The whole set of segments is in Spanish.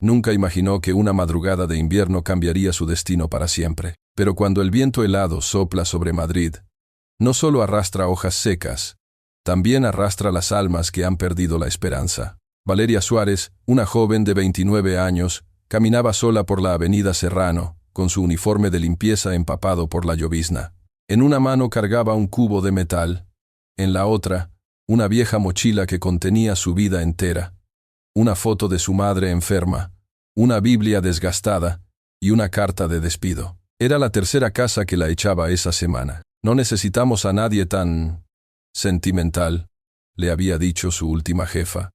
Nunca imaginó que una madrugada de invierno cambiaría su destino para siempre. Pero cuando el viento helado sopla sobre Madrid, no solo arrastra hojas secas, también arrastra las almas que han perdido la esperanza. Valeria Suárez, una joven de 29 años, caminaba sola por la avenida Serrano, con su uniforme de limpieza empapado por la llovizna. En una mano cargaba un cubo de metal, en la otra, una vieja mochila que contenía su vida entera, una foto de su madre enferma, una Biblia desgastada y una carta de despido. Era la tercera casa que la echaba esa semana. No necesitamos a nadie tan sentimental, le había dicho su última jefa,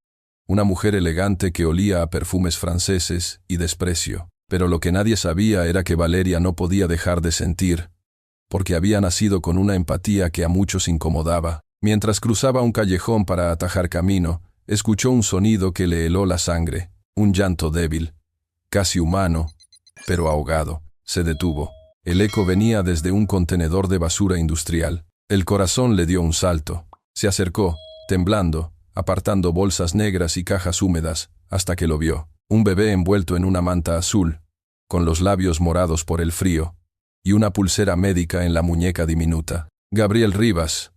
una mujer elegante que olía a perfumes franceses y desprecio. Pero lo que nadie sabía era que Valeria no podía dejar de sentir, porque había nacido con una empatía que a muchos incomodaba. Mientras cruzaba un callejón para atajar camino, escuchó un sonido que le heló la sangre, un llanto débil, casi humano, pero ahogado. Se detuvo. El eco venía desde un contenedor de basura industrial. El corazón le dio un salto. Se acercó, temblando, apartando bolsas negras y cajas húmedas, hasta que lo vio. Un bebé envuelto en una manta azul, con los labios morados por el frío, y una pulsera médica en la muñeca diminuta. Gabriel Rivas,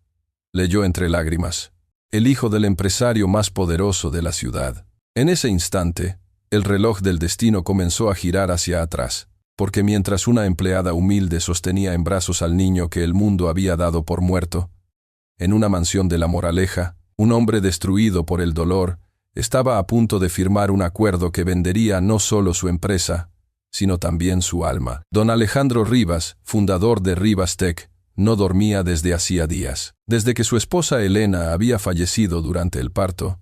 leyó entre lágrimas, el hijo del empresario más poderoso de la ciudad. En ese instante, el reloj del destino comenzó a girar hacia atrás, porque mientras una empleada humilde sostenía en brazos al niño que el mundo había dado por muerto, en una mansión de La Moraleja, un hombre destruido por el dolor estaba a punto de firmar un acuerdo que vendería no solo su empresa, sino también su alma. Don Alejandro Rivas, fundador de Rivas Tech, no dormía desde hacía días. Desde que su esposa Elena había fallecido durante el parto,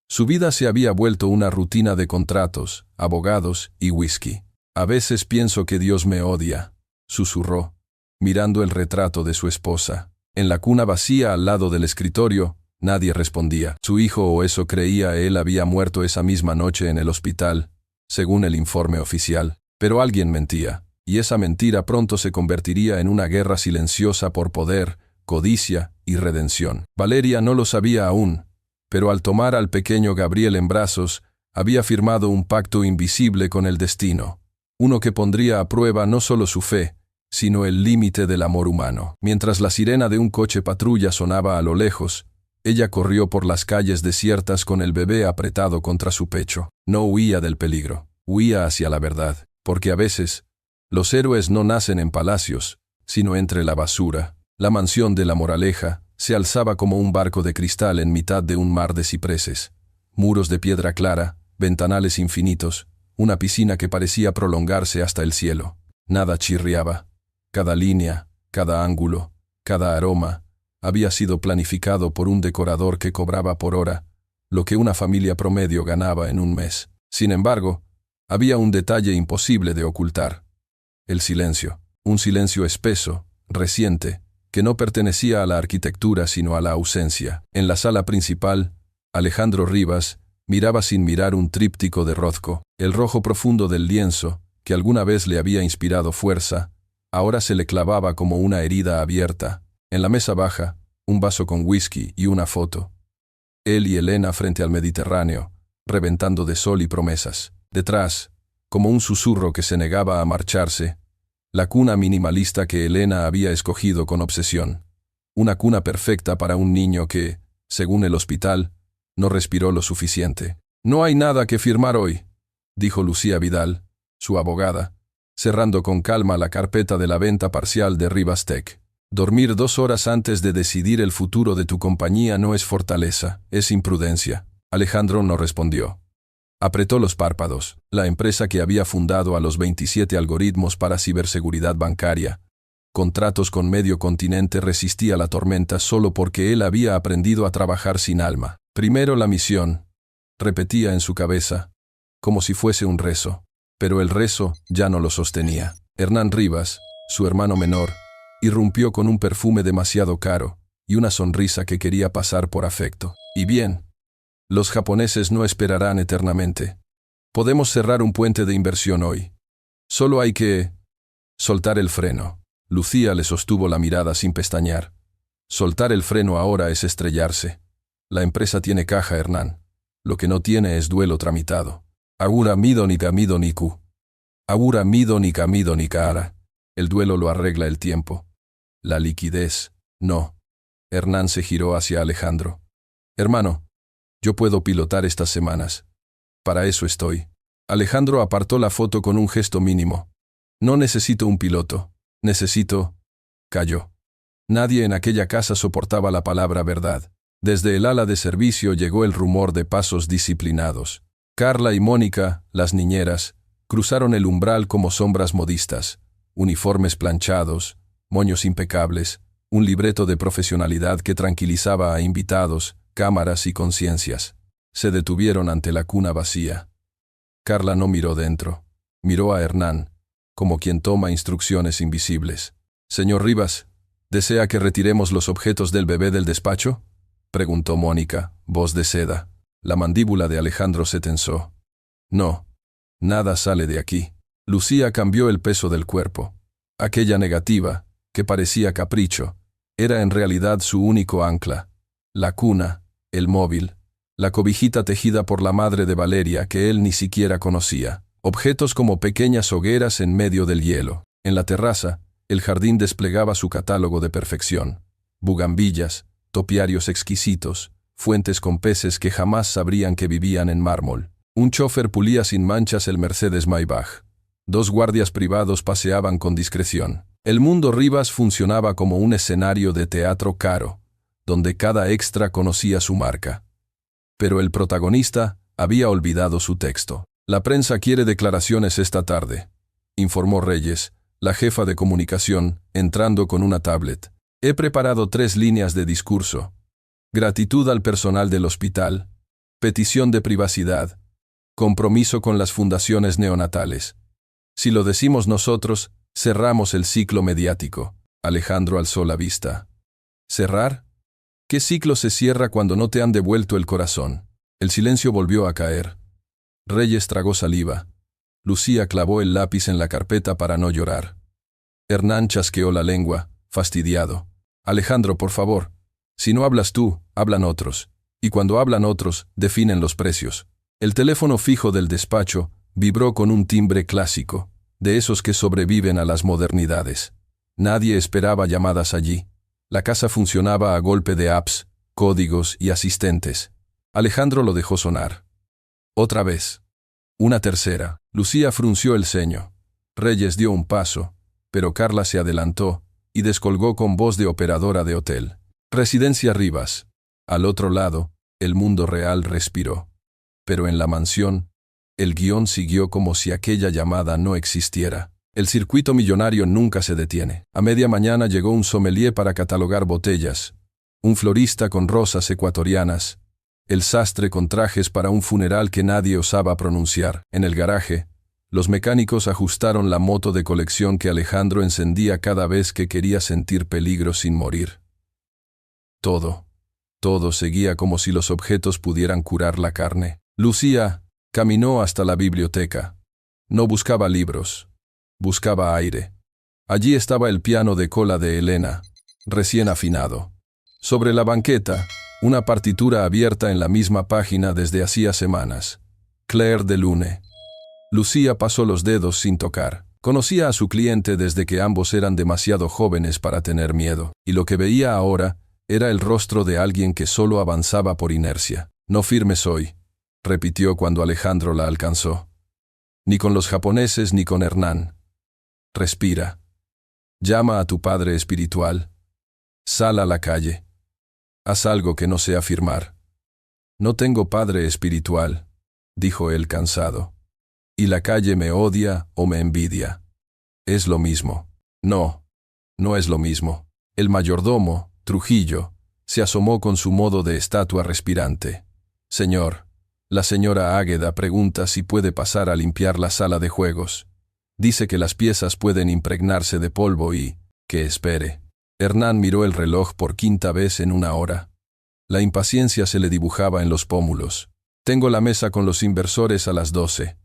su vida se había vuelto una rutina de contratos, abogados y whisky. A veces pienso que Dios me odia, susurró, mirando el retrato de su esposa. En la cuna vacía al lado del escritorio, nadie respondía. Su hijo, o eso creía él, había muerto esa misma noche en el hospital, según el informe oficial. Pero alguien mentía, y esa mentira pronto se convertiría en una guerra silenciosa por poder, codicia y redención. Valeria no lo sabía aún, pero al tomar al pequeño Gabriel en brazos, había firmado un pacto invisible con el destino, uno que pondría a prueba no solo su fe, sino el límite del amor humano. Mientras la sirena de un coche patrulla sonaba a lo lejos, ella corrió por las calles desiertas con el bebé apretado contra su pecho. No huía del peligro, huía hacia la verdad, porque a veces, los héroes no nacen en palacios, sino entre la basura. La mansión de La Moraleja se alzaba como un barco de cristal en mitad de un mar de cipreses, muros de piedra clara, ventanales infinitos, una piscina que parecía prolongarse hasta el cielo. Nada chirriaba. Cada línea, cada ángulo, cada aroma, había sido planificado por un decorador que cobraba por hora, lo que una familia promedio ganaba en un mes. Sin embargo, había un detalle imposible de ocultar. El silencio. Un silencio espeso, reciente, que no pertenecía a la arquitectura sino a la ausencia. En la sala principal, Alejandro Rivas miraba sin mirar un tríptico de Rothko. El rojo profundo del lienzo, que alguna vez le había inspirado fuerza, ahora se le clavaba como una herida abierta. En la mesa baja, un vaso con whisky y una foto. Él y Elena frente al Mediterráneo, reventando de sol y promesas. Detrás, como un susurro que se negaba a marcharse, la cuna minimalista que Elena había escogido con obsesión. Una cuna perfecta para un niño que, según el hospital, no respiró lo suficiente. «No hay nada que firmar hoy», dijo Lucía Vidal, su abogada, cerrando con calma la carpeta de la venta parcial de Rivas Tech. «Dormir 2 horas antes de decidir el futuro de tu compañía no es fortaleza, es imprudencia». Alejandro no respondió. Apretó los párpados. La empresa que había fundado a los 27 algoritmos para ciberseguridad bancaria, contratos con medio continente, resistía la tormenta solo porque él había aprendido a trabajar sin alma. Primero la misión, repetía en su cabeza, como si fuese un rezo, pero el rezo ya no lo sostenía. Hernán Rivas, su hermano menor, irrumpió con un perfume demasiado caro y una sonrisa que quería pasar por afecto. «Y bien, los japoneses no esperarán eternamente. Podemos cerrar un puente de inversión hoy. Solo hay que soltar el freno». Lucía le sostuvo la mirada sin pestañear. «Soltar el freno ahora es estrellarse. La empresa tiene caja, Hernán. Lo que no tiene es duelo tramitado». Agura midonica midoniku. Agura midonica midonica ara. El duelo lo arregla el tiempo. La liquidez, no. Hernán se giró hacia Alejandro. Hermano, yo puedo pilotar estas semanas. Para eso estoy. Alejandro apartó la foto con un gesto mínimo. No necesito un piloto. Necesito... Calló. Nadie en aquella casa soportaba la palabra verdad. Desde el ala de servicio llegó el rumor de pasos disciplinados. Carla y Mónica, las niñeras, cruzaron el umbral como sombras modistas, uniformes planchados, moños impecables, un libreto de profesionalidad que tranquilizaba a invitados, cámaras y conciencias. Se detuvieron ante la cuna vacía. Carla no miró dentro. Miró a Hernán, como quien toma instrucciones invisibles. «Señor Rivas, ¿desea que retiremos los objetos del bebé del despacho?», preguntó Mónica, voz de seda. La mandíbula de Alejandro se tensó. «No, nada sale de aquí». Lucía cambió el peso del cuerpo. Aquella negativa, que parecía capricho, era en realidad su único ancla. La cuna, el móvil, la cobijita tejida por la madre de Valeria que él ni siquiera conocía. Objetos como pequeñas hogueras en medio del hielo. En la terraza, el jardín desplegaba su catálogo de perfección. Bugambillas, topiarios exquisitos, fuentes con peces que jamás sabrían que vivían en mármol. Un chofer pulía sin manchas el Mercedes Maybach. 2 guardias privados paseaban con discreción. El mundo Rivas funcionaba como un escenario de teatro caro, donde cada extra conocía su marca. Pero el protagonista había olvidado su texto. «La prensa quiere declaraciones esta tarde», informó Reyes, la jefa de comunicación, entrando con una tablet. «He preparado 3 líneas de discurso. Gratitud al personal del hospital. Petición de privacidad. Compromiso con las fundaciones neonatales. Si lo decimos nosotros, cerramos el ciclo mediático». Alejandro alzó la vista. «¿Cerrar? ¿Qué ciclo se cierra cuando no te han devuelto el corazón?». El silencio volvió a caer. Reyes tragó saliva. Lucía clavó el lápiz en la carpeta para no llorar. Hernán chasqueó la lengua, fastidiado. «Alejandro, por favor. Si no hablas tú, hablan otros. Y cuando hablan otros, definen los precios». El teléfono fijo del despacho vibró con un timbre clásico, de esos que sobreviven a las modernidades. Nadie esperaba llamadas allí. La casa funcionaba a golpe de apps, códigos y asistentes. Alejandro lo dejó sonar. Otra vez. Una tercera. Lucía frunció el ceño. Reyes dio un paso, pero Carla se adelantó y descolgó con voz de operadora de hotel. «Residencia Rivas». Al otro lado, el mundo real respiró. Pero en la mansión, el guión siguió como si aquella llamada no existiera. El circuito millonario nunca se detiene. A media mañana llegó un sommelier para catalogar botellas, un florista con rosas ecuatorianas, el sastre con trajes para un funeral que nadie osaba pronunciar. En el garaje, los mecánicos ajustaron la moto de colección que Alejandro encendía cada vez que quería sentir peligro sin morir. Todo seguía como si los objetos pudieran curar la carne. Lucía caminó hasta la biblioteca. No buscaba libros. Buscaba aire. Allí estaba el piano de cola de Elena, recién afinado. Sobre la banqueta, una partitura abierta en la misma página desde hacía semanas. Clair de Lune. Lucía pasó los dedos sin tocar. Conocía a su cliente desde que ambos eran demasiado jóvenes para tener miedo, y lo que veía ahora era el rostro de alguien que solo avanzaba por inercia. «No firmes hoy», repitió cuando Alejandro la alcanzó. «Ni con los japoneses ni con Hernán. Respira. Llama a tu padre espiritual. Sal a la calle. Haz algo que no sea firmar». «No tengo padre espiritual», dijo él cansado. «Y la calle me odia o me envidia. Es lo mismo». «No, no es lo mismo». El mayordomo, Trujillo, se asomó con su modo de estatua respirante. «Señor, la señora Águeda pregunta si puede pasar a limpiar la sala de juegos. Dice que las piezas pueden impregnarse de polvo y que espere». Hernán miró el reloj por 5ª vez en una hora. La impaciencia se le dibujaba en los pómulos. «Tengo la mesa con los inversores a las 12.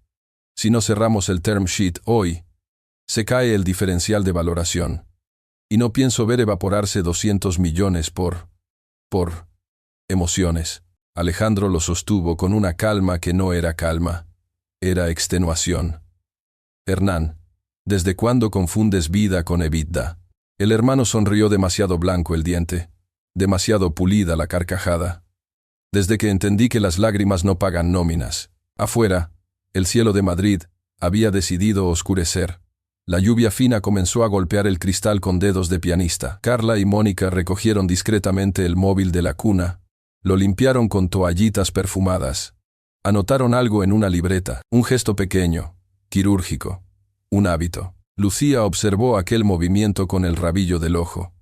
Si no cerramos el term sheet hoy, se cae el diferencial de valoración. Y no pienso ver evaporarse 200 millones por emociones». Alejandro lo sostuvo con una calma que no era calma. Era extenuación. Hernán, ¿desde cuándo confundes vida con EBITDA? El hermano sonrió demasiado blanco el diente, demasiado pulida la carcajada. Desde que entendí que las lágrimas no pagan nóminas. Afuera, el cielo de Madrid había decidido oscurecer. La lluvia fina comenzó a golpear el cristal con dedos de pianista. Carla y Mónica recogieron discretamente el móvil de la cuna, lo limpiaron con toallitas perfumadas. Anotaron algo en una libreta, un gesto pequeño, quirúrgico, un hábito. Lucía observó aquel movimiento con el rabillo del ojo.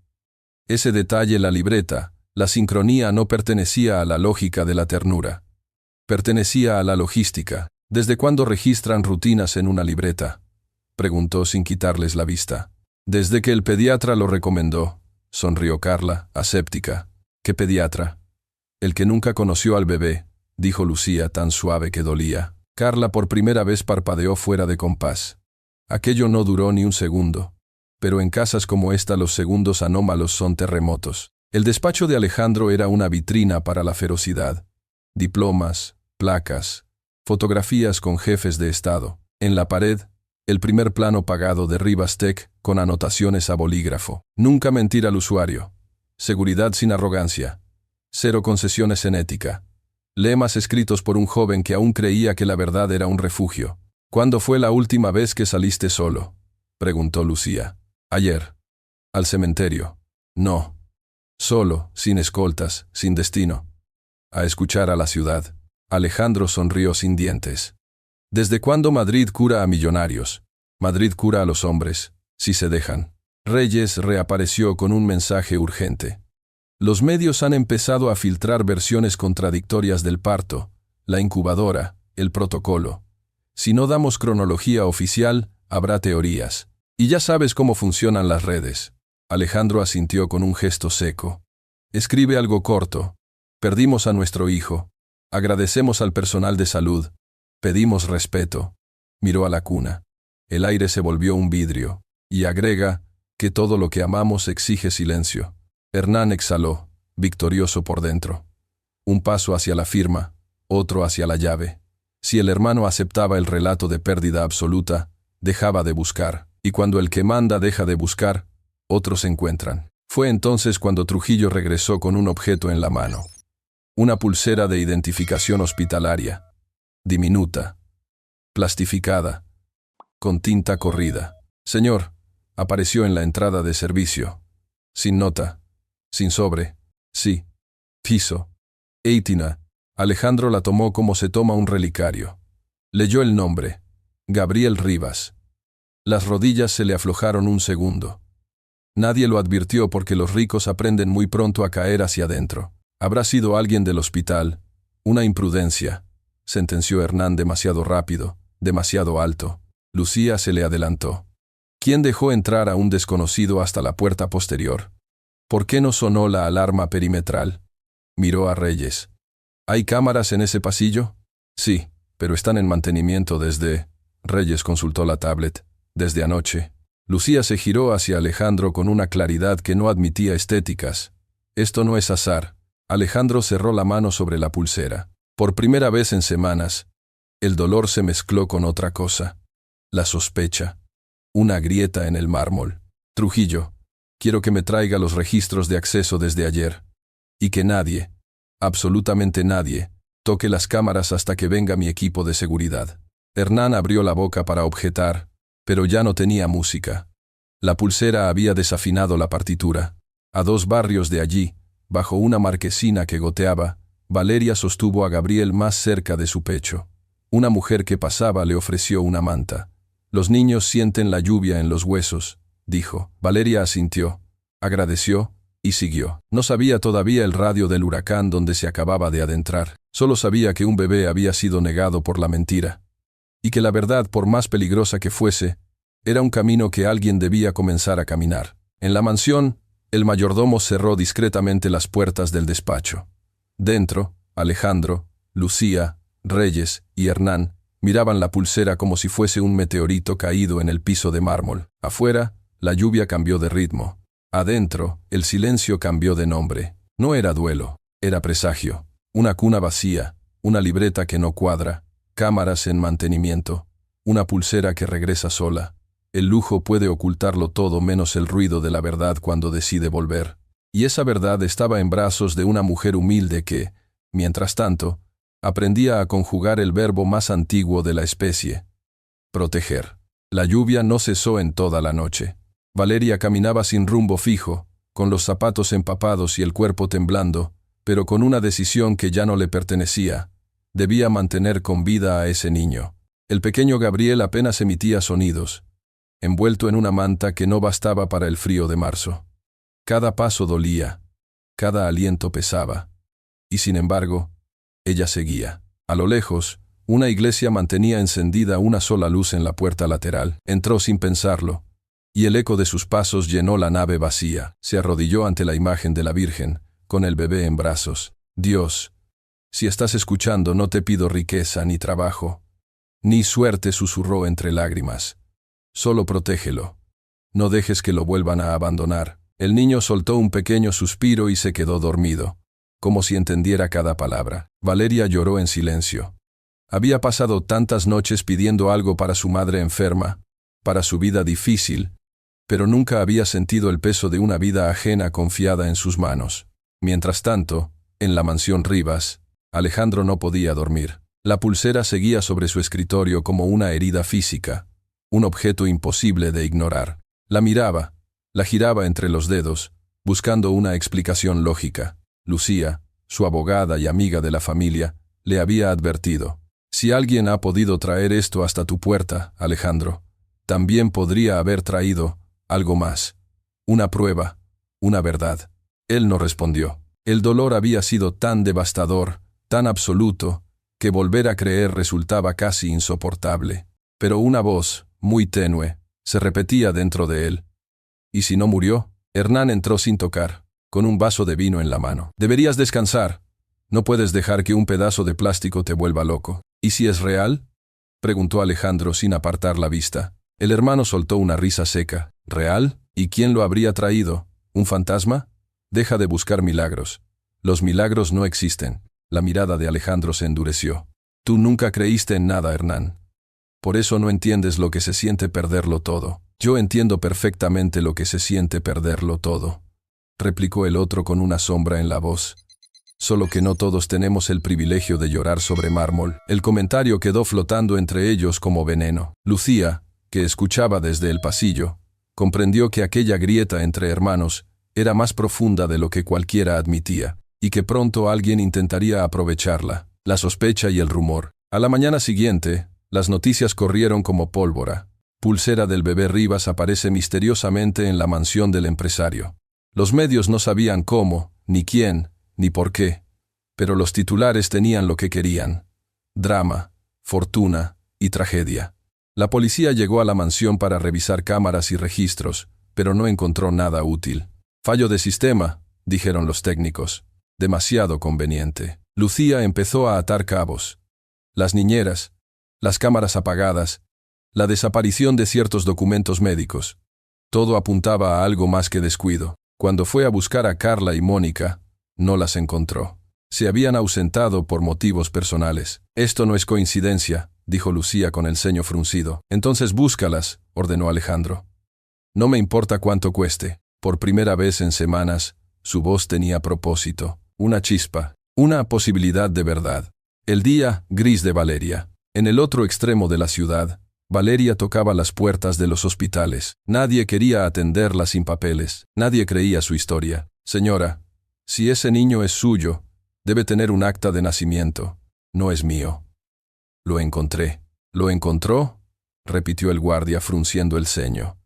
Ese detalle, la libreta, la sincronía no pertenecía a la lógica de la ternura. Pertenecía a la logística. ¿Desde cuándo registran rutinas en una libreta?, preguntó sin quitarles la vista. Desde que el pediatra lo recomendó, sonrió Carla, aséptica. ¿Qué pediatra? El que nunca conoció al bebé, dijo Lucía tan suave que dolía. Carla por primera vez parpadeó fuera de compás. Aquello no duró ni un segundo. Pero en casas como esta los segundos anómalos son terremotos. El despacho de Alejandro era una vitrina para la ferocidad. Diplomas, placas, fotografías con jefes de Estado. En la pared, el primer plano pagado de Rivastec con anotaciones a bolígrafo. Nunca mentir al usuario. Seguridad sin arrogancia. Cero concesiones en ética. Lemas escritos por un joven que aún creía que la verdad era un refugio. ¿Cuándo fue la última vez que saliste solo?, preguntó Lucía. Ayer. Al cementerio. No. Solo, sin escoltas, sin destino. A escuchar a la ciudad. Alejandro sonrió sin dientes. ¿Desde cuándo Madrid cura a millonarios? Madrid cura a los hombres, si se dejan. Reyes reapareció con un mensaje urgente. Los medios han empezado a filtrar versiones contradictorias del parto, la incubadora, el protocolo. Si no damos cronología oficial, habrá teorías. Y ya sabes cómo funcionan las redes. Alejandro asintió con un gesto seco. Escribe algo corto. Perdimos a nuestro hijo. Agradecemos al personal de salud. Pedimos respeto. Miró a la cuna. El aire se volvió un vidrio. Y agrega que todo lo que amamos exige silencio. Hernán exhaló, victorioso por dentro. Un paso hacia la firma, otro hacia la llave. Si el hermano aceptaba el relato de pérdida absoluta, dejaba de buscar. Y cuando el que manda deja de buscar, otros se encuentran. Fue entonces cuando Trujillo regresó con un objeto en la mano. Una pulsera de identificación hospitalaria. Diminuta, plastificada, con tinta corrida. Señor, apareció en la entrada de servicio. Sin nota, sin sobre, sí, piso. Eitina. Alejandro la tomó como se toma un relicario. Leyó el nombre, Gabriel Rivas. Las rodillas se le aflojaron un segundo. Nadie lo advirtió porque los ricos aprenden muy pronto a caer hacia adentro. Habrá sido alguien del hospital, una imprudencia, sentenció Hernán demasiado rápido, demasiado alto. Lucía se le adelantó. ¿Quién dejó entrar a un desconocido hasta la puerta posterior? ¿Por qué no sonó la alarma perimetral? Miró a Reyes. ¿Hay cámaras en ese pasillo? Sí, pero están en mantenimiento desde... Reyes consultó la tablet. Desde anoche. Lucía se giró hacia Alejandro con una claridad que no admitía estéticas. Esto no es azar. Alejandro cerró la mano sobre la pulsera. Por primera vez en semanas, el dolor se mezcló con otra cosa. La sospecha. Una grieta en el mármol. Trujillo, quiero que me traiga los registros de acceso desde ayer. Y que nadie, absolutamente nadie, toque las cámaras hasta que venga mi equipo de seguridad. Hernán abrió la boca para objetar, pero ya no tenía música. La pulsera había desafinado la partitura. A 2 barrios de allí, bajo una marquesina que goteaba, Valeria sostuvo a Gabriel más cerca de su pecho. Una mujer que pasaba le ofreció una manta. Los niños sienten la lluvia en los huesos, dijo. Valeria asintió, agradeció y siguió. No sabía todavía el radio del huracán donde se acababa de adentrar. Solo sabía que un bebé había sido negado por la mentira. Y que la verdad, por más peligrosa que fuese, era un camino que alguien debía comenzar a caminar. En la mansión, el mayordomo cerró discretamente las puertas del despacho. Dentro, Alejandro, Lucía, Reyes y Hernán miraban la pulsera como si fuese un meteorito caído en el piso de mármol. Afuera, la lluvia cambió de ritmo. Adentro, el silencio cambió de nombre. No era duelo, era presagio. Una cuna vacía, una libreta que no cuadra, cámaras en mantenimiento, una pulsera que regresa sola. El lujo puede ocultarlo todo menos el ruido de la verdad cuando decide volver. Y esa verdad estaba en brazos de una mujer humilde que, mientras tanto, aprendía a conjugar el verbo más antiguo de la especie: proteger. La lluvia no cesó en toda la noche. Valeria caminaba sin rumbo fijo, con los zapatos empapados y el cuerpo temblando, pero con una decisión que ya no le pertenecía. Debía mantener con vida a ese niño. El pequeño Gabriel apenas emitía sonidos, envuelto en una manta que no bastaba para el frío de marzo. Cada paso dolía, cada aliento pesaba. Y sin embargo, ella seguía. A lo lejos, una iglesia mantenía encendida una sola luz en la puerta lateral. Entró sin pensarlo, y el eco de sus pasos llenó la nave vacía. Se arrodilló ante la imagen de la Virgen, con el bebé en brazos. Dios, si estás escuchando, no te pido riqueza ni trabajo, ni suerte, susurró entre lágrimas. Solo protégelo. No dejes que lo vuelvan a abandonar. El niño soltó un pequeño suspiro y se quedó dormido, como si entendiera cada palabra. Valeria lloró en silencio. Había pasado tantas noches pidiendo algo para su madre enferma, para su vida difícil, pero nunca había sentido el peso de una vida ajena confiada en sus manos. Mientras tanto, en la mansión Rivas, Alejandro no podía dormir. La pulsera seguía sobre su escritorio como una herida física, un objeto imposible de ignorar. La miraba, la giraba entre los dedos, buscando una explicación lógica. Lucía, su abogada y amiga de la familia, le había advertido: si alguien ha podido traer esto hasta tu puerta, Alejandro, también podría haber traído algo más, una prueba, una verdad. Él no respondió. El dolor había sido tan devastador, tan absoluto, que volver a creer resultaba casi insoportable. Pero una voz, muy tenue, se repetía dentro de él. ¿Y si no murió? Hernán entró sin tocar, con un vaso de vino en la mano. Deberías descansar. No puedes dejar que un pedazo de plástico te vuelva loco. ¿Y si es real?, preguntó Alejandro sin apartar la vista. El hermano soltó una risa seca. ¿Real? ¿Y quién lo habría traído? ¿Un fantasma? Deja de buscar milagros. Los milagros no existen. La mirada de Alejandro se endureció. Tú nunca creíste en nada, Hernán. Por eso no entiendes lo que se siente perderlo todo. Yo entiendo perfectamente lo que se siente perderlo todo, replicó el otro con una sombra en la voz. Solo que no todos tenemos el privilegio de llorar sobre mármol. El comentario quedó flotando entre ellos como veneno. Lucía, que escuchaba desde el pasillo, comprendió que aquella grieta entre hermanos era más profunda de lo que cualquiera admitía, y que pronto alguien intentaría aprovecharla. La sospecha y el rumor. A la mañana siguiente, las noticias corrieron como pólvora. Pulsera del bebé Rivas aparece misteriosamente en la mansión del empresario. Los medios no sabían cómo, ni quién, ni por qué, pero los titulares tenían lo que querían: drama, fortuna y tragedia. La policía llegó a la mansión para revisar cámaras y registros, pero no encontró nada útil. Fallo de sistema, dijeron los técnicos. Demasiado conveniente. Lucía empezó a atar cabos. Las niñeras, las cámaras apagadas, la desaparición de ciertos documentos médicos. Todo apuntaba a algo más que descuido. Cuando fue a buscar a Carla y Mónica, no las encontró. Se habían ausentado por motivos personales. Esto no es coincidencia, dijo Lucía con el ceño fruncido. Entonces búscalas, ordenó Alejandro. No me importa cuánto cueste. Por primera vez en semanas, su voz tenía propósito, una chispa, una posibilidad de verdad. El día gris de Valeria. En el otro extremo de la ciudad, Valeria tocaba las puertas de los hospitales. Nadie quería atenderla sin papeles. Nadie creía su historia. Señora, si ese niño es suyo, debe tener un acta de nacimiento. No es mío. Lo encontré. ¿Lo encontró?, repitió el guardia frunciendo el ceño.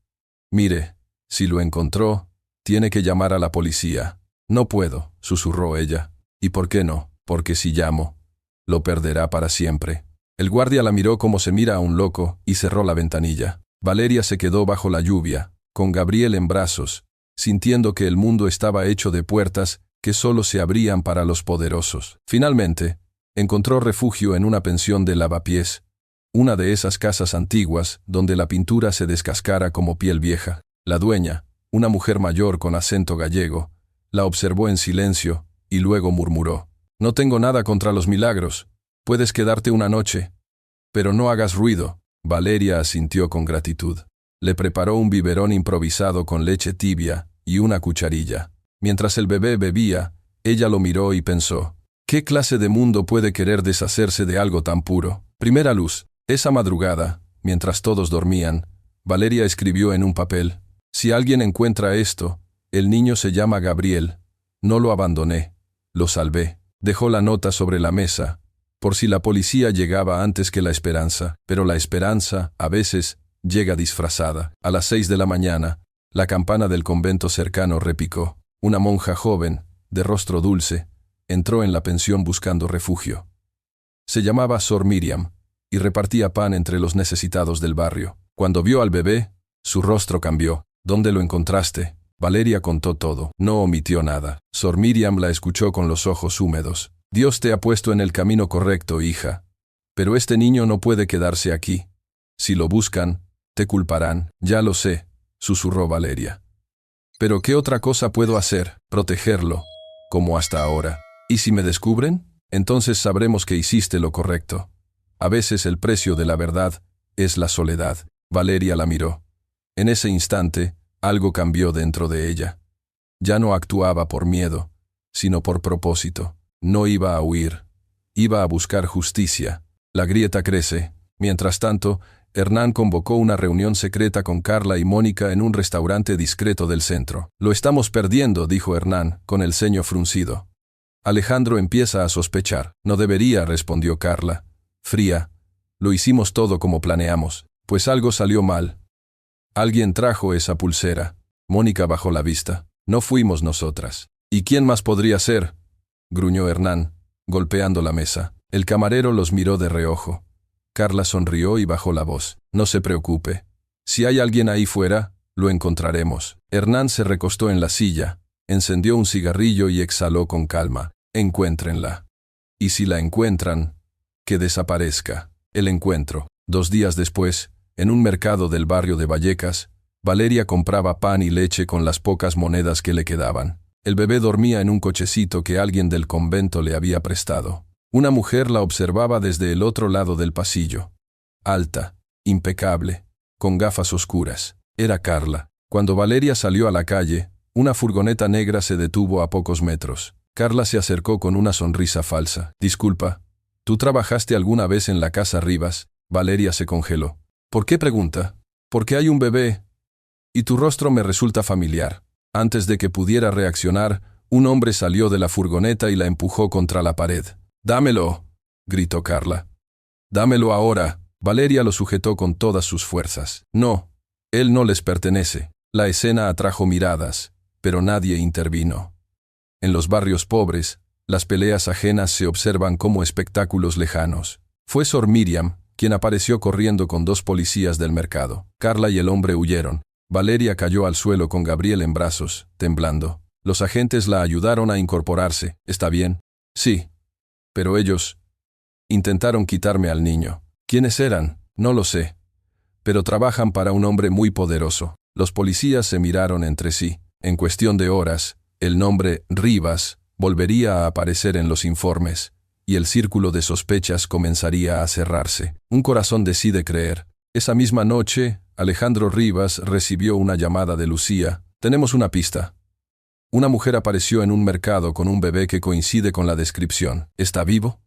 Mire, si lo encontró, tiene que llamar a la policía. No puedo, susurró ella. ¿Y por qué no? Porque si llamo, lo perderá para siempre. El guardia la miró como se mira a un loco y cerró la ventanilla. Valeria se quedó bajo la lluvia, con Gabriel en brazos, sintiendo que el mundo estaba hecho de puertas que solo se abrían para los poderosos. Finalmente, encontró refugio en una pensión de lavapiés, una de esas casas antiguas donde la pintura se descascara como piel vieja. La dueña, una mujer mayor con acento gallego, la observó en silencio y luego murmuró: «No tengo nada contra los milagros. Puedes quedarte una noche, Pero no hagas ruido. Valeria asintió con gratitud. Le preparó un biberón improvisado con leche tibia y una cucharilla. Mientras el bebé bebía, ella lo miró y pensó, ¿qué clase de mundo puede querer deshacerse de algo tan puro? Primera luz. Esa madrugada, mientras todos dormían, Valeria escribió en un papel, si alguien encuentra esto, el niño se llama Gabriel. No lo abandoné. Lo salvé. Dejó la nota sobre la mesa, por si la policía llegaba antes que la esperanza, pero la esperanza, a veces, llega disfrazada. A las 6 de la mañana, la campana del convento cercano repicó. Una monja joven, de rostro dulce, entró en la pensión buscando refugio. Se llamaba Sor Miriam, y repartía pan entre los necesitados del barrio. Cuando vio al bebé, su rostro cambió. ¿Dónde lo encontraste? Valeria contó todo. No omitió nada. Sor Miriam la escuchó con los ojos húmedos. Dios te ha puesto en el camino correcto, hija. Pero este niño no puede quedarse aquí. Si lo buscan, te culparán. Ya lo sé, susurró Valeria. Pero ¿qué otra cosa puedo hacer? Protegerlo, como hasta ahora. ¿Y si me descubren? Entonces sabremos que hiciste lo correcto. A veces el precio de la verdad es la soledad. Valeria la miró. En ese instante, algo cambió dentro de ella. Ya no actuaba por miedo, sino por propósito. No iba a huir. Iba a buscar justicia. La grieta crece. Mientras tanto, Hernán convocó una reunión secreta con Carla y Mónica en un restaurante discreto del centro. Lo estamos perdiendo, dijo Hernán, con el ceño fruncido. Alejandro empieza a sospechar. No debería, respondió Carla. Fría. Lo hicimos todo como planeamos. Pues algo salió mal. Alguien trajo esa pulsera. Mónica bajó la vista. No fuimos nosotras. ¿Y quién más podría ser? Gruñó Hernán, golpeando la mesa. El camarero los miró de reojo. Carla sonrió y bajó la voz. No se preocupe. Si hay alguien ahí fuera, lo encontraremos. Hernán se recostó en la silla, encendió un cigarrillo y exhaló con calma. Encuéntrenla. Y si la encuentran, que desaparezca. El encuentro. 2 días después, en un mercado del barrio de Vallecas, Valeria compraba pan y leche con las pocas monedas que le quedaban. El bebé dormía en un cochecito que alguien del convento le había prestado. Una mujer la observaba desde el otro lado del pasillo. Alta, impecable, con gafas oscuras. Era Carla. Cuando Valeria salió a la calle, una furgoneta negra se detuvo a pocos metros. Carla se acercó con una sonrisa falsa. Disculpa, ¿tú trabajaste alguna vez en la casa Rivas? Valeria se congeló. ¿Por qué pregunta? Porque hay un bebé. Y tu rostro me resulta familiar. Antes de que pudiera reaccionar, un hombre salió de la furgoneta y la empujó contra la pared. «¡Dámelo!», gritó Carla. «¡Dámelo ahora!». Valeria lo sujetó con todas sus fuerzas. «No, él no les pertenece». La escena atrajo miradas, pero nadie intervino. En los barrios pobres, las peleas ajenas se observan como espectáculos lejanos. Fue Sor Miriam quien apareció corriendo con 2 policías del mercado. Carla y el hombre huyeron. Valeria cayó al suelo con Gabriel en brazos, temblando. Los agentes la ayudaron a incorporarse. ¿Está bien? Sí. Pero ellos intentaron quitarme al niño. ¿Quiénes eran? No lo sé. Pero trabajan para un hombre muy poderoso. Los policías se miraron entre sí. En cuestión de horas, el nombre Rivas volvería a aparecer en los informes, y el círculo de sospechas comenzaría a cerrarse. Un corazón decide creer. Esa misma noche, Alejandro Rivas recibió una llamada de Lucía. «Tenemos una pista. Una mujer apareció en un mercado con un bebé que coincide con la descripción. ¿Está vivo?»,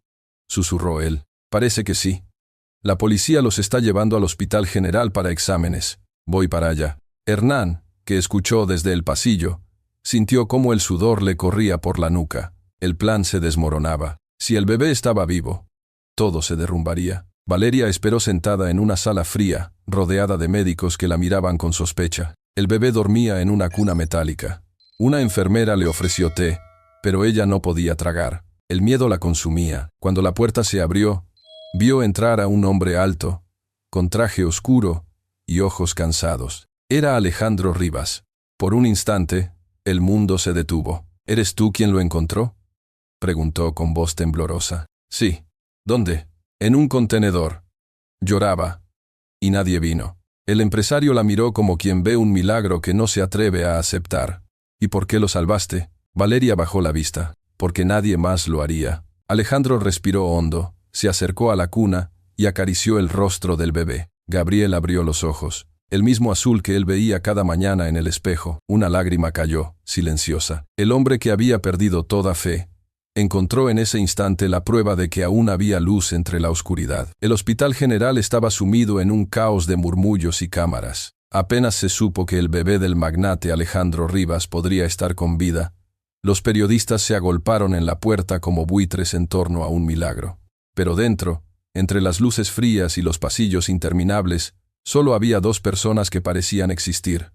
susurró él. «Parece que sí. La policía los está llevando al Hospital General para exámenes. Voy para allá». Hernán, que escuchó desde el pasillo, sintió cómo el sudor le corría por la nuca. El plan se desmoronaba. Si el bebé estaba vivo, todo se derrumbaría. Valeria esperó sentada en una sala fría, rodeada de médicos que la miraban con sospecha. El bebé dormía en una cuna metálica. Una enfermera le ofreció té, pero ella no podía tragar. El miedo la consumía. Cuando la puerta se abrió, vio entrar a un hombre alto, con traje oscuro y ojos cansados. Era Alejandro Rivas. Por un instante, el mundo se detuvo. «¿Eres tú quien lo encontró?», preguntó con voz temblorosa. «Sí». «¿Dónde?». «En un contenedor». Lloraba, y nadie vino. El empresario la miró como quien ve un milagro que no se atreve a aceptar. «¿Y por qué lo salvaste?». Valeria bajó la vista. «Porque nadie más lo haría». Alejandro respiró hondo, se acercó a la cuna y acarició el rostro del bebé. Gabriel abrió los ojos. El mismo azul que él veía cada mañana en el espejo. Una lágrima cayó, silenciosa. El hombre que había perdido toda fe encontró en ese instante la prueba de que aún había luz entre la oscuridad. El Hospital General estaba sumido en un caos de murmullos y cámaras. Apenas se supo que el bebé del magnate Alejandro Rivas podría estar con vida, los periodistas se agolparon en la puerta como buitres en torno a un milagro. Pero dentro, entre las luces frías y los pasillos interminables, solo había dos personas que parecían existir: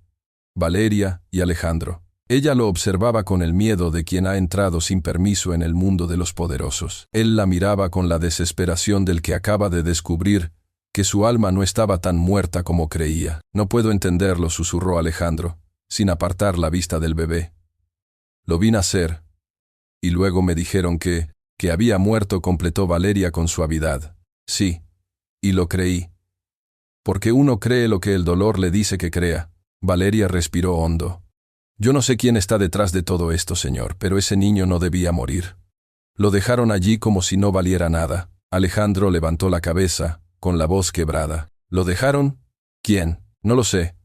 Valeria y Alejandro. Ella lo observaba con el miedo de quien ha entrado sin permiso en el mundo de los poderosos. Él la miraba con la desesperación del que acaba de descubrir que su alma no estaba tan muerta como creía. «No puedo entenderlo», susurró Alejandro, sin apartar la vista del bebé. «Lo vi nacer, y luego me dijeron que había muerto», completó Valeria con suavidad. «Sí, y lo creí. Porque uno cree lo que el dolor le dice que crea». Valeria respiró hondo. «Yo no sé quién está detrás de todo esto, señor, pero ese niño no debía morir. Lo dejaron allí como si no valiera nada». Alejandro levantó la cabeza, con la voz quebrada. «¿Lo dejaron? ¿Quién? No lo sé.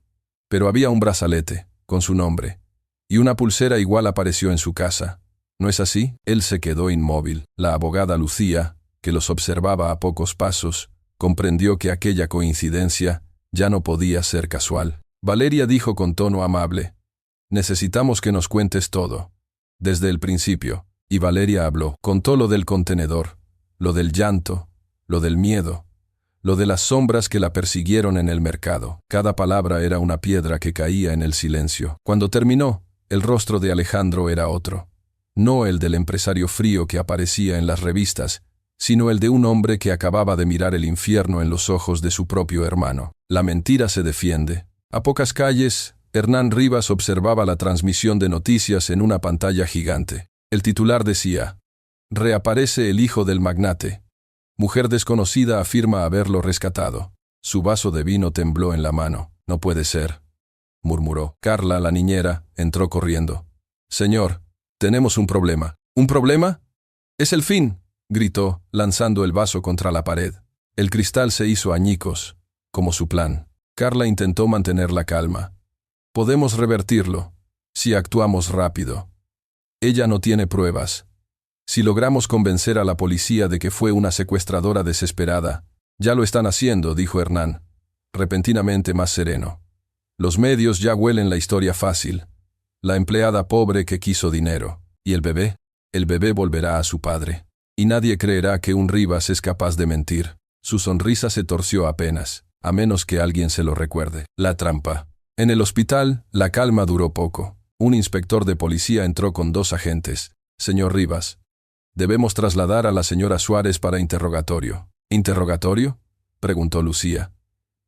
Pero había un brazalete, con su nombre. Y una pulsera igual apareció en su casa. ¿No es así?» Él se quedó inmóvil. La abogada Lucía, que los observaba a pocos pasos, comprendió que aquella coincidencia ya no podía ser casual. Valeria dijo con tono amable: «Necesitamos que nos cuentes todo. Desde el principio». Y Valeria habló. Contó lo del contenedor, lo del llanto, lo del miedo, lo de las sombras que la persiguieron en el mercado. Cada palabra era una piedra que caía en el silencio. Cuando terminó, el rostro de Alejandro era otro. No el del empresario frío que aparecía en las revistas, sino el de un hombre que acababa de mirar el infierno en los ojos de su propio hermano. La mentira se defiende. A pocas calles, Hernán Rivas observaba la transmisión de noticias en una pantalla gigante. El titular decía: «Reaparece el hijo del magnate. Mujer desconocida afirma haberlo rescatado». Su vaso de vino tembló en la mano. «No puede ser», murmuró. Carla, la niñera, entró corriendo. «Señor, tenemos un problema». «¿Un problema? Es el fin», gritó, lanzando el vaso contra la pared. El cristal se hizo añicos, como su plan. Carla intentó mantener la calma. «Podemos revertirlo, si actuamos rápido. Ella no tiene pruebas. Si logramos convencer a la policía de que fue una secuestradora desesperada». «Ya lo están haciendo», dijo Hernán, repentinamente más sereno. «Los medios ya huelen la historia fácil. La empleada pobre que quiso dinero. ¿Y el bebé? El bebé volverá a su padre. Y nadie creerá que un Rivas es capaz de mentir». Su sonrisa se torció apenas, a menos que alguien se lo recuerde. La trampa. En el hospital, la calma duró poco. Un inspector de policía entró con 2 agentes. «Señor Rivas, debemos trasladar a la señora Suárez para interrogatorio». «¿Interrogatorio?», preguntó Lucía.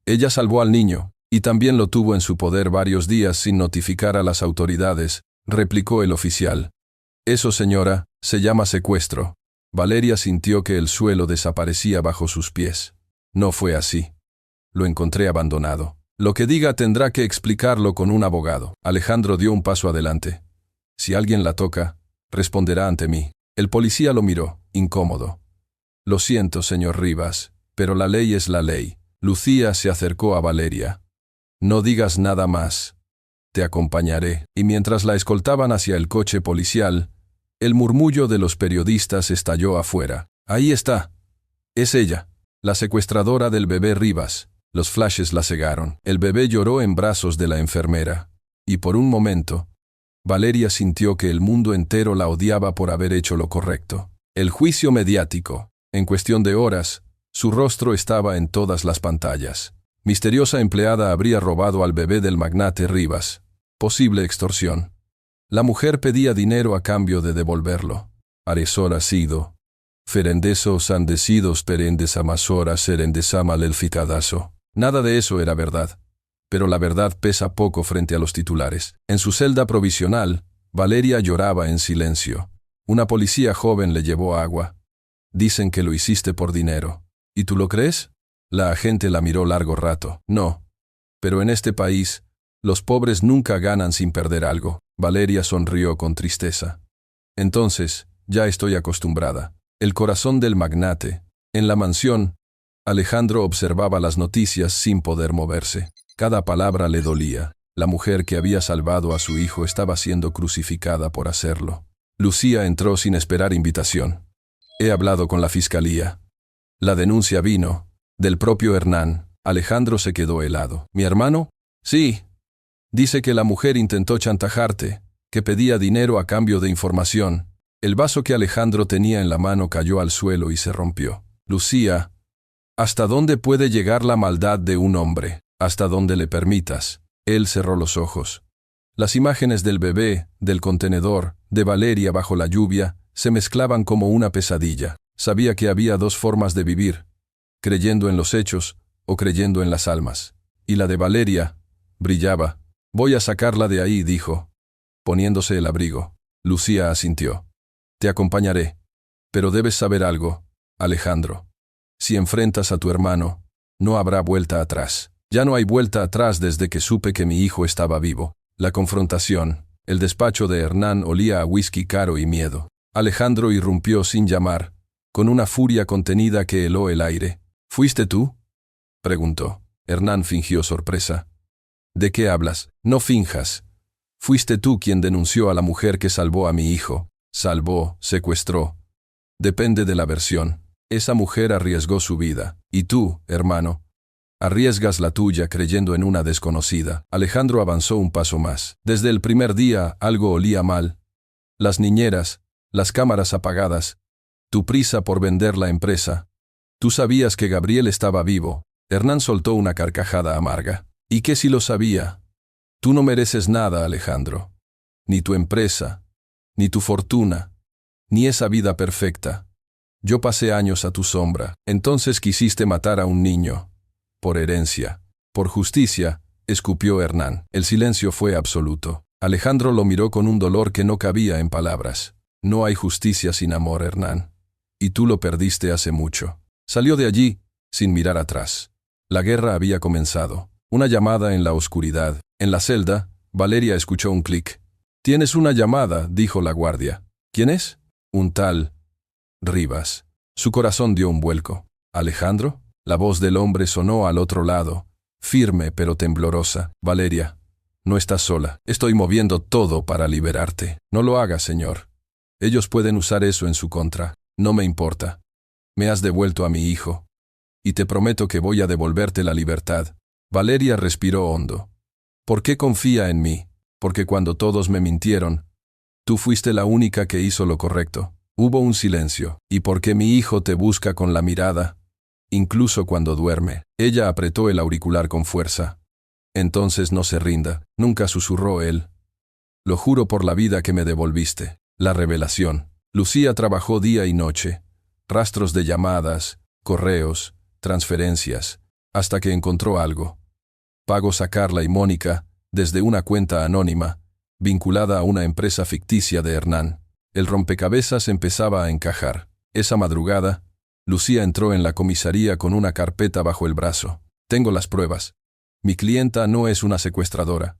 «Ella salvó al niño, y también lo tuvo en su poder varios días sin notificar a las autoridades», replicó el oficial. «Eso, señora, se llama secuestro». Valeria sintió que el suelo desaparecía bajo sus pies. «No fue así. Lo encontré abandonado. Lo que diga tendrá que explicarlo con un abogado». Alejandro dio un paso adelante. «Si alguien la toca, responderá ante mí». El policía lo miró, incómodo. «Lo siento, señor Rivas, pero la ley es la ley». Lucía se acercó a Valeria. «No digas nada más. Te acompañaré». Y mientras la escoltaban hacia el coche policial, el murmullo de los periodistas estalló afuera. «Ahí está. Es ella, la secuestradora del bebé Rivas». Los flashes la cegaron. El bebé lloró en brazos de la enfermera. Y por un momento, Valeria sintió que el mundo entero la odiaba por haber hecho lo correcto. El juicio mediático. En cuestión de horas, su rostro estaba en todas las pantallas. Misteriosa empleada habría robado al bebé del magnate Rivas. Posible extorsión. La mujer pedía dinero a cambio de devolverlo. «Aresora sido. Ferendesos andesidos perendes amasora serendesamal el ficadazo». Nada de eso era verdad. Pero la verdad pesa poco frente a los titulares. En su celda provisional, Valeria lloraba en silencio. Una policía joven le llevó agua. «Dicen que lo hiciste por dinero. ¿Y tú lo crees?». La agente la miró largo rato. «No. Pero en este país, los pobres nunca ganan sin perder algo». Valeria sonrió con tristeza. «Entonces, ya estoy acostumbrada». El corazón del magnate. En la mansión, Alejandro observaba las noticias sin poder moverse. Cada palabra le dolía. La mujer que había salvado a su hijo estaba siendo crucificada por hacerlo. Lucía entró sin esperar invitación. He hablado con la fiscalía. La denuncia vino del propio Hernán. Alejandro se quedó helado. ¿Mi hermano? Sí. Dice que la mujer intentó chantajarte, que pedía dinero a cambio de información. El vaso que Alejandro tenía en la mano cayó al suelo y se rompió. Lucía, ¿hasta dónde puede llegar la maldad de un hombre? Hasta donde le permitas. Él cerró los ojos. Las imágenes del bebé, del contenedor, de Valeria bajo la lluvia, se mezclaban como una pesadilla. Sabía que había dos formas de vivir, creyendo en los hechos o creyendo en las almas. Y la de Valeria brillaba. Voy a sacarla de ahí, dijo, poniéndose el abrigo. Lucía asintió. Te acompañaré. Pero debes saber algo, Alejandro. Si enfrentas a tu hermano, no habrá vuelta atrás. Ya no hay vuelta atrás desde que supe que mi hijo estaba vivo. La confrontación, el despacho de Hernán olía a whisky caro y miedo. Alejandro irrumpió sin llamar, con una furia contenida que heló el aire. ¿Fuiste tú?, preguntó. Hernán fingió sorpresa. ¿De qué hablas? No finjas. Fuiste tú quien denunció a la mujer que salvó a mi hijo. Salvó, secuestró. Depende de la versión. Esa mujer arriesgó su vida. Y tú, hermano, arriesgas la tuya creyendo en una desconocida. Alejandro avanzó un paso más. Desde el primer día algo olía mal. Las niñeras, las cámaras apagadas, tu prisa por vender la empresa. Tú sabías que Gabriel estaba vivo. Hernán soltó una carcajada amarga. ¿Y qué si lo sabía? Tú no mereces nada, Alejandro. Ni tu empresa, ni tu fortuna, ni esa vida perfecta. Yo pasé años a tu sombra. Entonces quisiste matar a un niño. Por herencia. Por justicia, escupió Hernán. El silencio fue absoluto. Alejandro lo miró con un dolor que no cabía en palabras. No hay justicia sin amor, Hernán. Y tú lo perdiste hace mucho. Salió de allí, sin mirar atrás. La guerra había comenzado. Una llamada en la oscuridad. En la celda, Valeria escuchó un clic. «Tienes una llamada», dijo la guardia. «¿Quién es?» «Un tal Rivas». Su corazón dio un vuelco. «¿Alejandro?» La voz del hombre sonó al otro lado, firme pero temblorosa. «Valeria, no estás sola. Estoy moviendo todo para liberarte». «No lo hagas, señor. Ellos pueden usar eso en su contra. No me importa. Me has devuelto a mi hijo. Y te prometo que voy a devolverte la libertad». Valeria respiró hondo. «¿Por qué confía en mí? Porque cuando todos me mintieron, tú fuiste la única que hizo lo correcto». Hubo un silencio. «¿Y por qué mi hijo te busca con la mirada? Incluso cuando duerme». Ella apretó el auricular con fuerza. «Entonces no se rinda», nunca susurró él. «Lo juro por la vida que me devolviste». La revelación. Lucía trabajó día y noche. Rastros de llamadas, correos, transferencias, hasta que encontró algo. Pagos a Carla y Mónica, desde una cuenta anónima, vinculada a una empresa ficticia de Hernán. El rompecabezas empezaba a encajar. Esa madrugada, Lucía entró en la comisaría con una carpeta bajo el brazo. «Tengo las pruebas. Mi clienta no es una secuestradora.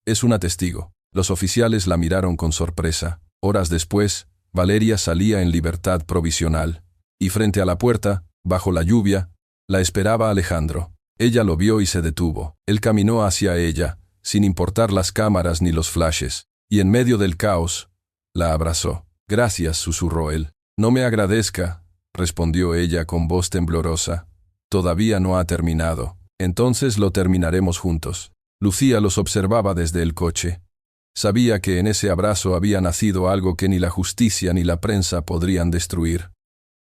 Es una testigo». Los oficiales la miraron con sorpresa. Horas después, Valeria salía en libertad provisional. Y frente a la puerta, bajo la lluvia, la esperaba Alejandro. Ella lo vio y se detuvo. Él caminó hacia ella, sin importar las cámaras ni los flashes. Y en medio del caos, la abrazó. «Gracias», susurró él. «No me agradezca», respondió ella con voz temblorosa. «Todavía no ha terminado. Entonces lo terminaremos juntos». Lucía los observaba desde el coche. Sabía que en ese abrazo había nacido algo que ni la justicia ni la prensa podrían destruir.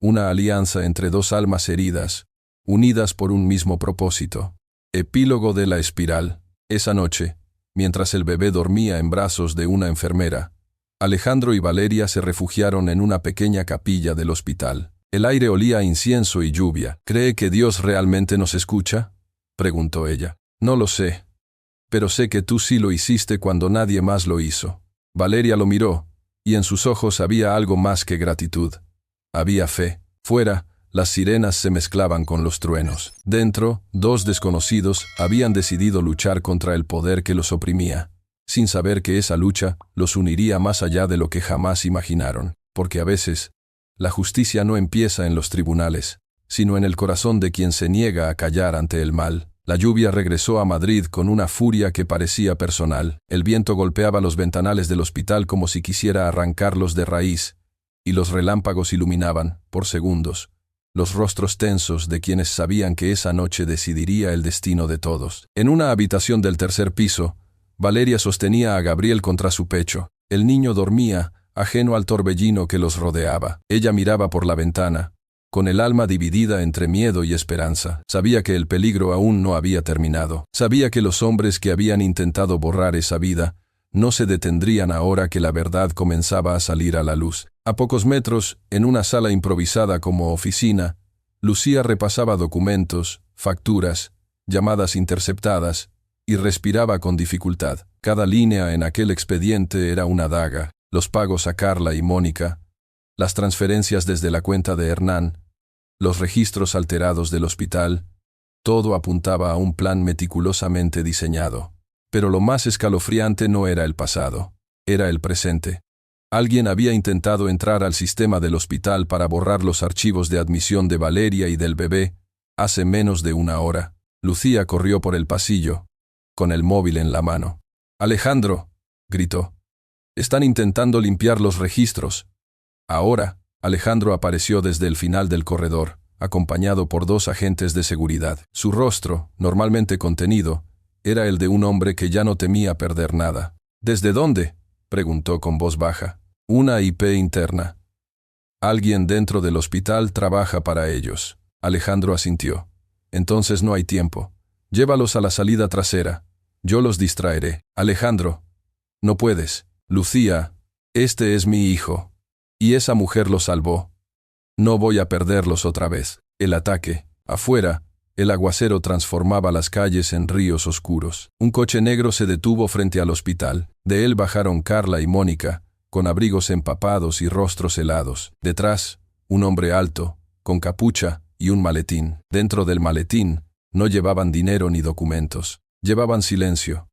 Una alianza entre dos almas heridas, unidas por un mismo propósito. Epílogo de la espiral. Esa noche, mientras el bebé dormía en brazos de una enfermera, Alejandro y Valeria se refugiaron en una pequeña capilla del hospital. El aire olía a incienso y lluvia. «¿Cree que Dios realmente nos escucha?», preguntó ella. «No lo sé. Pero sé que tú sí lo hiciste cuando nadie más lo hizo». Valeria lo miró, y en sus ojos había algo más que gratitud. Había fe. Fuera, las sirenas se mezclaban con los truenos. Dentro, dos desconocidos habían decidido luchar contra el poder que los oprimía, sin saber que esa lucha los uniría más allá de lo que jamás imaginaron. Porque a veces, la justicia no empieza en los tribunales, sino en el corazón de quien se niega a callar ante el mal. La lluvia regresó a Madrid con una furia que parecía personal. El viento golpeaba los ventanales del hospital como si quisiera arrancarlos de raíz, y los relámpagos iluminaban, por segundos, los rostros tensos de quienes sabían que esa noche decidiría el destino de todos. En una habitación del tercer piso, Valeria sostenía a Gabriel contra su pecho. El niño dormía, ajeno al torbellino que los rodeaba. Ella miraba por la ventana, con el alma dividida entre miedo y esperanza. Sabía que el peligro aún no había terminado. Sabía que los hombres que habían intentado borrar esa vida no se detendrían ahora que la verdad comenzaba a salir a la luz. A pocos metros, en una sala improvisada como oficina, Lucía repasaba documentos, facturas, llamadas interceptadas, y respiraba con dificultad. Cada línea en aquel expediente era una daga. Los pagos a Carla y Mónica, las transferencias desde la cuenta de Hernán, los registros alterados del hospital, todo apuntaba a un plan meticulosamente diseñado. Pero lo más escalofriante no era el pasado, era el presente. Alguien había intentado entrar al sistema del hospital para borrar los archivos de admisión de Valeria y del bebé hace menos de una hora. Lucía corrió por el pasillo, con el móvil en la mano. «Alejandro», gritó, «están intentando limpiar los registros». Ahora, Alejandro apareció desde el final del corredor, acompañado por 2 agentes de seguridad. Su rostro, normalmente contenido, era el de un hombre que ya no temía perder nada. «¿Desde dónde?», preguntó con voz baja. «Una IP interna. Alguien dentro del hospital trabaja para ellos». Alejandro asintió. «Entonces no hay tiempo. Llévalos a la salida trasera. Yo los distraeré». «Alejandro, no puedes». «Lucía, este es mi hijo. Y esa mujer lo salvó. No voy a perderlos otra vez». El ataque. Afuera, el aguacero transformaba las calles en ríos oscuros. Un coche negro se detuvo frente al hospital. De él bajaron Carla y Mónica, con abrigos empapados y rostros helados. Detrás, un hombre alto, con capucha y un maletín. Dentro del maletín, no llevaban dinero ni documentos. Llevaban silencio.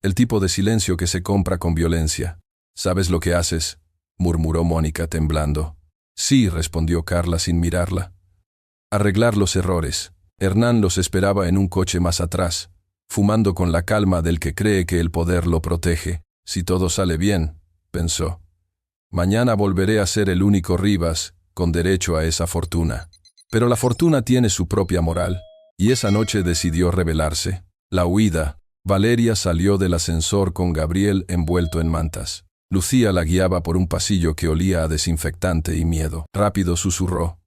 El tipo de silencio que se compra con violencia. «¿Sabes lo que haces?», murmuró Mónica temblando. «Sí», respondió Carla sin mirarla. «Arreglar los errores». Hernán los esperaba en un coche más atrás, fumando con la calma del que cree que el poder lo protege. «Si todo sale bien», pensó, «mañana volveré a ser el único Rivas con derecho a esa fortuna». Pero la fortuna tiene su propia moral, y esa noche decidió rebelarse. La huida. Valeria salió del ascensor con Gabriel envuelto en mantas. Lucía la guiaba por un pasillo que olía a desinfectante y miedo. Rápido susurró.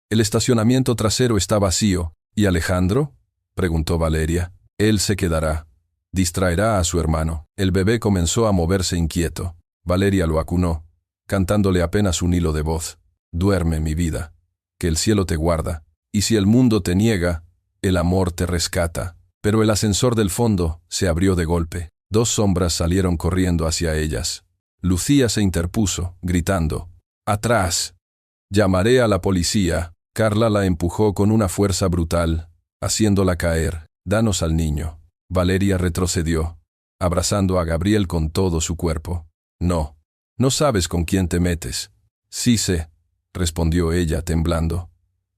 «El estacionamiento trasero está vacío». «¿Y Alejandro?», preguntó Valeria. «Él se quedará. Distraerá a su hermano». El bebé comenzó a moverse inquieto. Valeria lo acunó, cantándole apenas un hilo de voz. «Duerme, mi vida, que el cielo te guarda, y si el mundo te niega, el amor te rescata». Pero el ascensor del fondo se abrió de golpe. 2 sombras salieron corriendo hacia ellas. Lucía se interpuso, gritando, «¡Atrás! Llamaré a la policía». Carla la empujó con una fuerza brutal, haciéndola caer. «Danos al niño». Valeria retrocedió, abrazando a Gabriel con todo su cuerpo. «No, no sabes con quién te metes». «Sí sé», respondió ella temblando.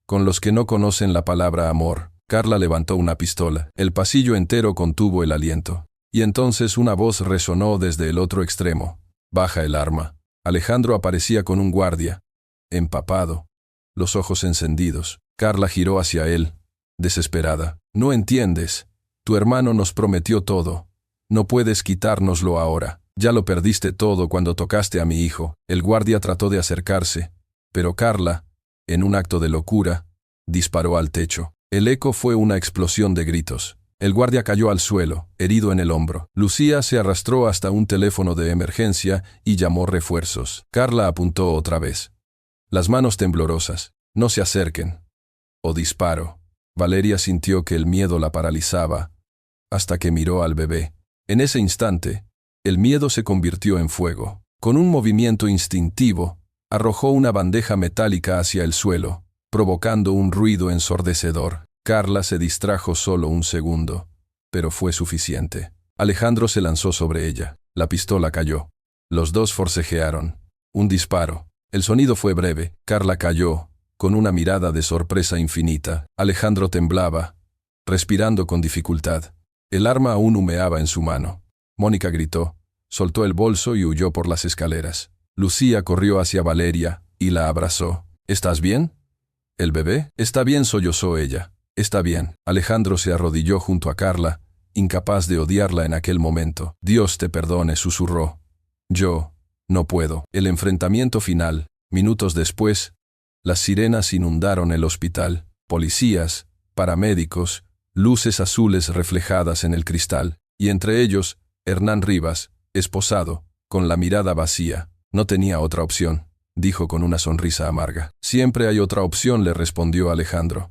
«Con los que no conocen la palabra amor». Carla levantó una pistola. El pasillo entero contuvo el aliento. Y entonces una voz resonó desde el otro extremo. «Baja el arma». Alejandro aparecía con un guardia, empapado, los ojos encendidos. Carla giró hacia él, desesperada. «No entiendes. Tu hermano nos prometió todo. No puedes quitárnoslo ahora. Ya lo perdiste todo cuando tocaste a mi hijo». El guardia trató de acercarse, pero Carla, en un acto de locura, disparó al techo. El eco fue una explosión de gritos. El guardia cayó al suelo, herido en el hombro. Lucía se arrastró hasta un teléfono de emergencia y llamó refuerzos. Carla apuntó otra vez. Las manos temblorosas. «No se acerquen». «O disparo». Valeria sintió que el miedo la paralizaba, hasta que miró al bebé. En ese instante, el miedo se convirtió en fuego. Con un movimiento instintivo, arrojó una bandeja metálica hacia el suelo, provocando un ruido ensordecedor. Carla se distrajo solo un segundo, pero fue suficiente. Alejandro se lanzó sobre ella. La pistola cayó. Los 2 forcejearon. Un disparo. El sonido fue breve. Carla cayó, con una mirada de sorpresa infinita. Alejandro temblaba, respirando con dificultad. El arma aún humeaba en su mano. Mónica gritó, soltó el bolso y huyó por las escaleras. Lucía corrió hacia Valeria y la abrazó. ¿Estás bien? ¿El bebé? Está bien, sollozó ella. Está bien. Alejandro se arrodilló junto a Carla, incapaz de odiarla en aquel momento. Dios te perdone, susurró. Yo no puedo. El enfrentamiento final. Minutos después, las sirenas inundaron el hospital. Policías, paramédicos, luces azules reflejadas en el cristal, y entre ellos, Hernán Rivas, esposado, con la mirada vacía. No tenía otra opción, dijo con una sonrisa amarga. Siempre hay otra opción, le respondió Alejandro.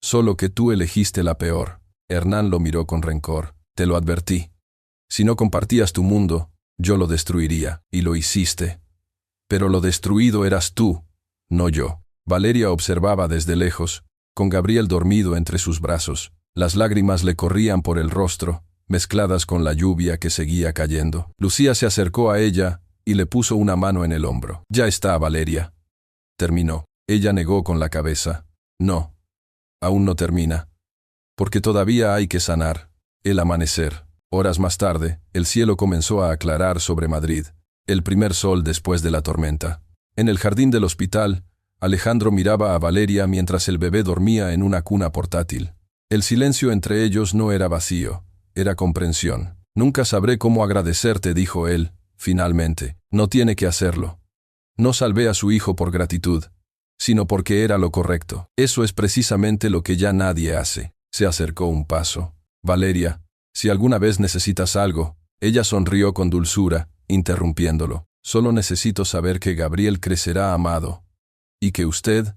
Solo que tú elegiste la peor. Hernán lo miró con rencor. Te lo advertí. Si no compartías tu mundo, yo lo destruiría, y lo hiciste. Pero lo destruido eras tú, no yo. Valeria observaba desde lejos, con Gabriel dormido entre sus brazos. Las lágrimas le corrían por el rostro, mezcladas con la lluvia que seguía cayendo. Lucía se acercó a ella y le puso una mano en el hombro. Ya está, Valeria. Terminó. Ella negó con la cabeza. No. Aún no termina. Porque todavía hay que sanar. El amanecer. Horas más tarde, el cielo comenzó a aclarar sobre Madrid. El primer sol después de la tormenta. En el jardín del hospital, Alejandro miraba a Valeria mientras el bebé dormía en una cuna portátil. El silencio entre ellos no era vacío, era comprensión. Nunca sabré cómo agradecerte, dijo él, finalmente. No tiene que hacerlo. No salvé a su hijo por gratitud, sino porque era lo correcto. Eso es precisamente lo que ya nadie hace. Se acercó un paso. Valeria, si alguna vez necesitas algo, ella sonrió con dulzura, interrumpiéndolo. Solo necesito saber que Gabriel crecerá amado, y que usted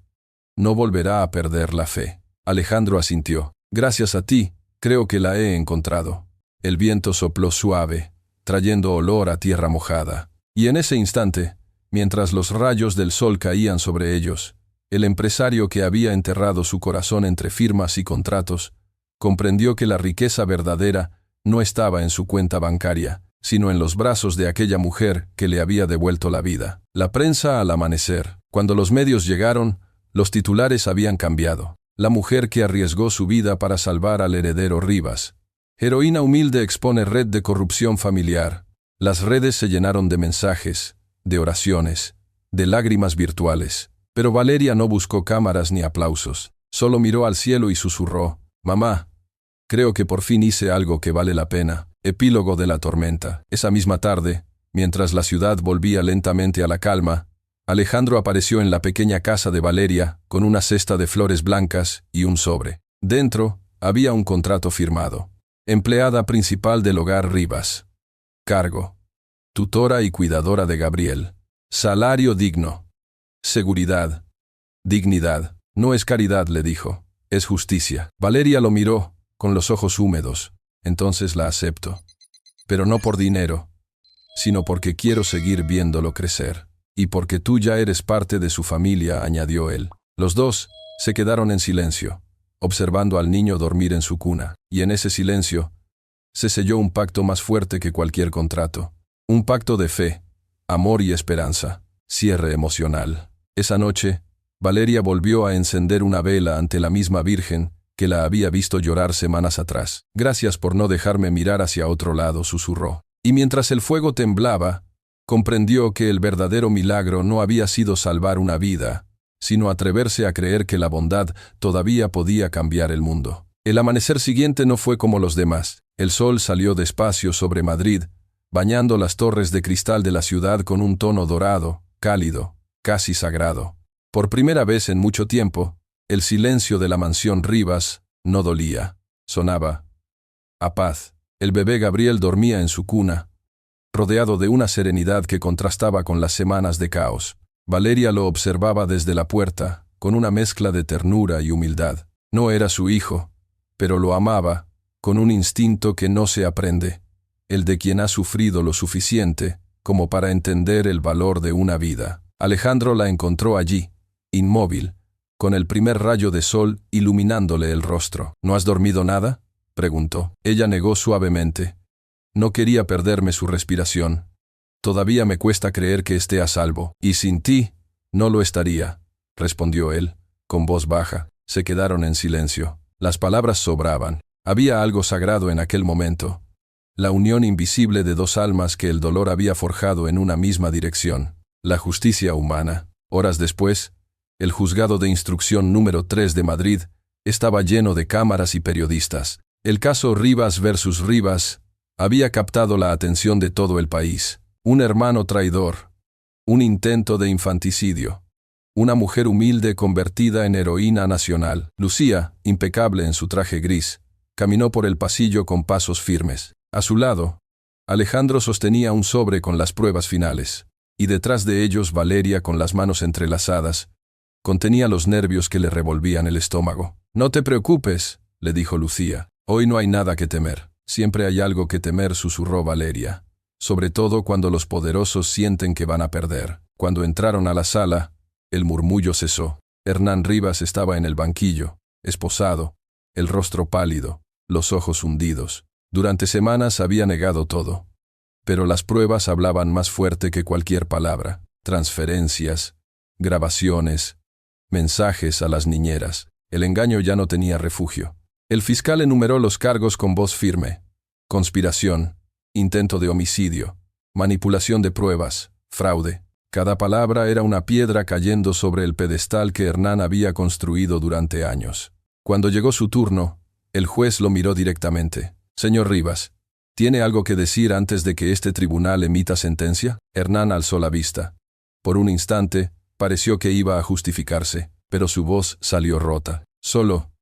no volverá a perder la fe. Alejandro asintió. Gracias a ti, creo que la he encontrado. El viento sopló suave, trayendo olor a tierra mojada. Y en ese instante, mientras los rayos del sol caían sobre ellos, el empresario que había enterrado su corazón entre firmas y contratos, comprendió que la riqueza verdadera no estaba en su cuenta bancaria, sino en los brazos de aquella mujer que le había devuelto la vida. La prensa al amanecer. Cuando los medios llegaron, los titulares habían cambiado. La mujer que arriesgó su vida para salvar al heredero Rivas. Heroína humilde expone red de corrupción familiar. Las redes se llenaron de mensajes, de oraciones, de lágrimas virtuales. Pero Valeria no buscó cámaras ni aplausos. Solo miró al cielo y susurró, «Mamá, creo que por fin hice algo que vale la pena». Epílogo de la tormenta. Esa misma tarde, mientras la ciudad volvía lentamente a la calma, Alejandro apareció en la pequeña casa de Valeria con una cesta de flores blancas y un sobre. Dentro había un contrato firmado. Empleada principal del hogar Rivas. Cargo: tutora y cuidadora de Gabriel. Salario digno. Seguridad. Dignidad. No es caridad, le dijo. Es justicia. Valeria lo miró, con los ojos húmedos. Entonces la acepto. Pero no por dinero, sino porque quiero seguir viéndolo crecer. Y porque tú ya eres parte de su familia, añadió él. Los dos se quedaron en silencio, observando al niño dormir en su cuna. Y en ese silencio se selló un pacto más fuerte que cualquier contrato. Un pacto de fe, amor y esperanza. Cierre emocional. Esa noche, Valeria volvió a encender una vela ante la misma Virgen que la había visto llorar semanas atrás. Gracias por no dejarme mirar hacia otro lado, susurró. Y mientras el fuego temblaba, comprendió que el verdadero milagro no había sido salvar una vida, sino atreverse a creer que la bondad todavía podía cambiar el mundo. El amanecer siguiente no fue como los demás. El sol salió despacio sobre Madrid, bañando las torres de cristal de la ciudad con un tono dorado, cálido, casi sagrado. Por primera vez en mucho tiempo, el silencio de la mansión Rivas no dolía. Sonaba a paz. El bebé Gabriel dormía en su cuna, rodeado de una serenidad que contrastaba con las semanas de caos. Valeria lo observaba desde la puerta, con una mezcla de ternura y humildad. No era su hijo, pero lo amaba, con un instinto que no se aprende, el de quien ha sufrido lo suficiente como para entender el valor de una vida. Alejandro la encontró allí, inmóvil, con el primer rayo de sol iluminándole el rostro. «¿No has dormido nada?», preguntó. Ella negó suavemente. No quería perderme su respiración. «Todavía me cuesta creer que esté a salvo. Y sin ti, no lo estaría», respondió él, con voz baja. Se quedaron en silencio. Las palabras sobraban. Había algo sagrado en aquel momento. La unión invisible de dos almas que el dolor había forjado en una misma dirección. La justicia humana. Horas después, el juzgado de instrucción número 3 de Madrid estaba lleno de cámaras y periodistas. El caso Rivas versus Rivas había captado la atención de todo el país. Un hermano traidor. Un intento de infanticidio. Una mujer humilde convertida en heroína nacional. Lucía, impecable en su traje gris, caminó por el pasillo con pasos firmes. A su lado, Alejandro sostenía un sobre con las pruebas finales, y detrás de ellos Valeria, con las manos entrelazadas, contenía los nervios que le revolvían el estómago. «No te preocupes», le dijo Lucía. «Hoy no hay nada que temer». «Siempre hay algo que temer», susurró Valeria. «Sobre todo cuando los poderosos sienten que van a perder». Cuando entraron a la sala, el murmullo cesó. Hernán Rivas estaba en el banquillo, esposado, el rostro pálido, los ojos hundidos. Durante semanas había negado todo. Pero las pruebas hablaban más fuerte que cualquier palabra. Transferencias, grabaciones, mensajes a las niñeras. El engaño ya no tenía refugio. El fiscal enumeró los cargos con voz firme. Conspiración, intento de homicidio, manipulación de pruebas, fraude. Cada palabra era una piedra cayendo sobre el pedestal que Hernán había construido durante años. Cuando llegó su turno, el juez lo miró directamente. «Señor Rivas, ¿tiene algo que decir antes de que este tribunal emita sentencia?» Hernán alzó la vista. Por un instante, pareció que iba a justificarse, pero su voz salió rota. «Solo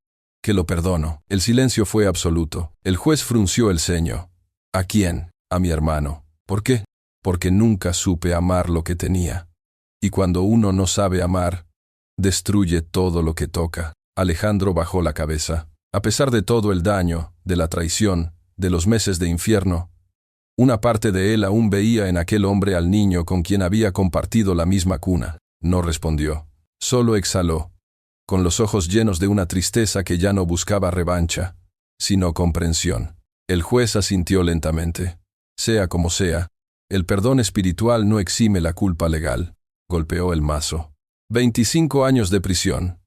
que lo perdono». El silencio fue absoluto. El juez frunció el ceño. «¿A quién?» «A mi hermano». «¿Por qué?» «Porque nunca supe amar lo que tenía. Y cuando uno no sabe amar, destruye todo lo que toca». Alejandro bajó la cabeza. A pesar de todo el daño, de la traición, de los meses de infierno, una parte de él aún veía en aquel hombre al niño con quien había compartido la misma cuna. No respondió. Solo exhaló, con los ojos llenos de una tristeza que ya no buscaba revancha, sino comprensión. El juez asintió lentamente. Sea como sea, el perdón espiritual no exime la culpa legal. Golpeó el mazo. 25 años de prisión.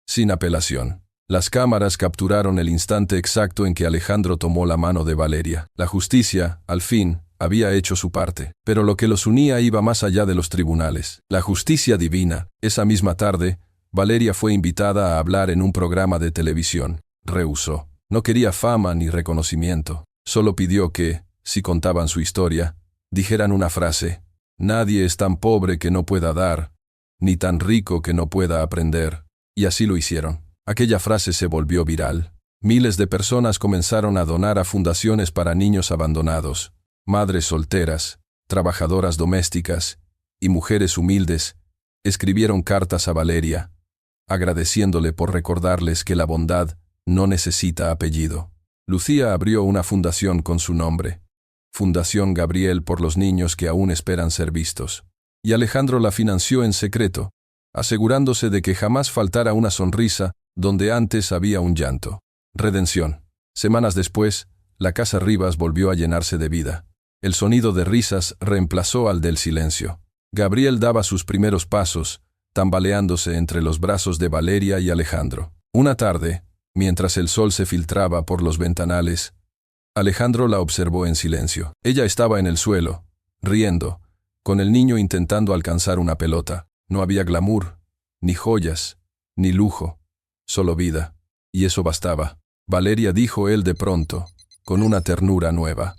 Sin apelación. Las cámaras capturaron el instante exacto en que Alejandro tomó la mano de Valeria. La justicia, al fin, había hecho su parte. Pero lo que los unía iba más allá de los tribunales. La justicia divina. Esa misma tarde, Valeria fue invitada a hablar en un programa de televisión. Rehusó. No quería fama ni reconocimiento. Solo pidió que, si contaban su historia, dijeran una frase. «Nadie es tan pobre que no pueda dar, ni tan rico que no pueda aprender». Y así lo hicieron. Aquella frase se volvió viral. Miles de personas comenzaron a donar a fundaciones para niños abandonados, madres solteras, trabajadoras domésticas y mujeres humildes. Escribieron cartas a Valeria, agradeciéndole por recordarles que la bondad no necesita apellido. Lucía abrió una fundación con su nombre, Fundación Gabriel por los niños que aún esperan ser vistos. Y Alejandro la financió en secreto, asegurándose de que jamás faltara una sonrisa donde antes había un llanto. Redención. Semanas después, la casa Rivas volvió a llenarse de vida. El sonido de risas reemplazó al del silencio. Gabriel daba sus primeros pasos, tambaleándose entre los brazos de Valeria y Alejandro. Una tarde, mientras el sol se filtraba por los ventanales, Alejandro la observó en silencio. Ella estaba en el suelo, riendo, con el niño intentando alcanzar una pelota. No había glamour, ni joyas, ni lujo. Solo vida, y eso bastaba. Valeria, dijo él de pronto, con una ternura nueva.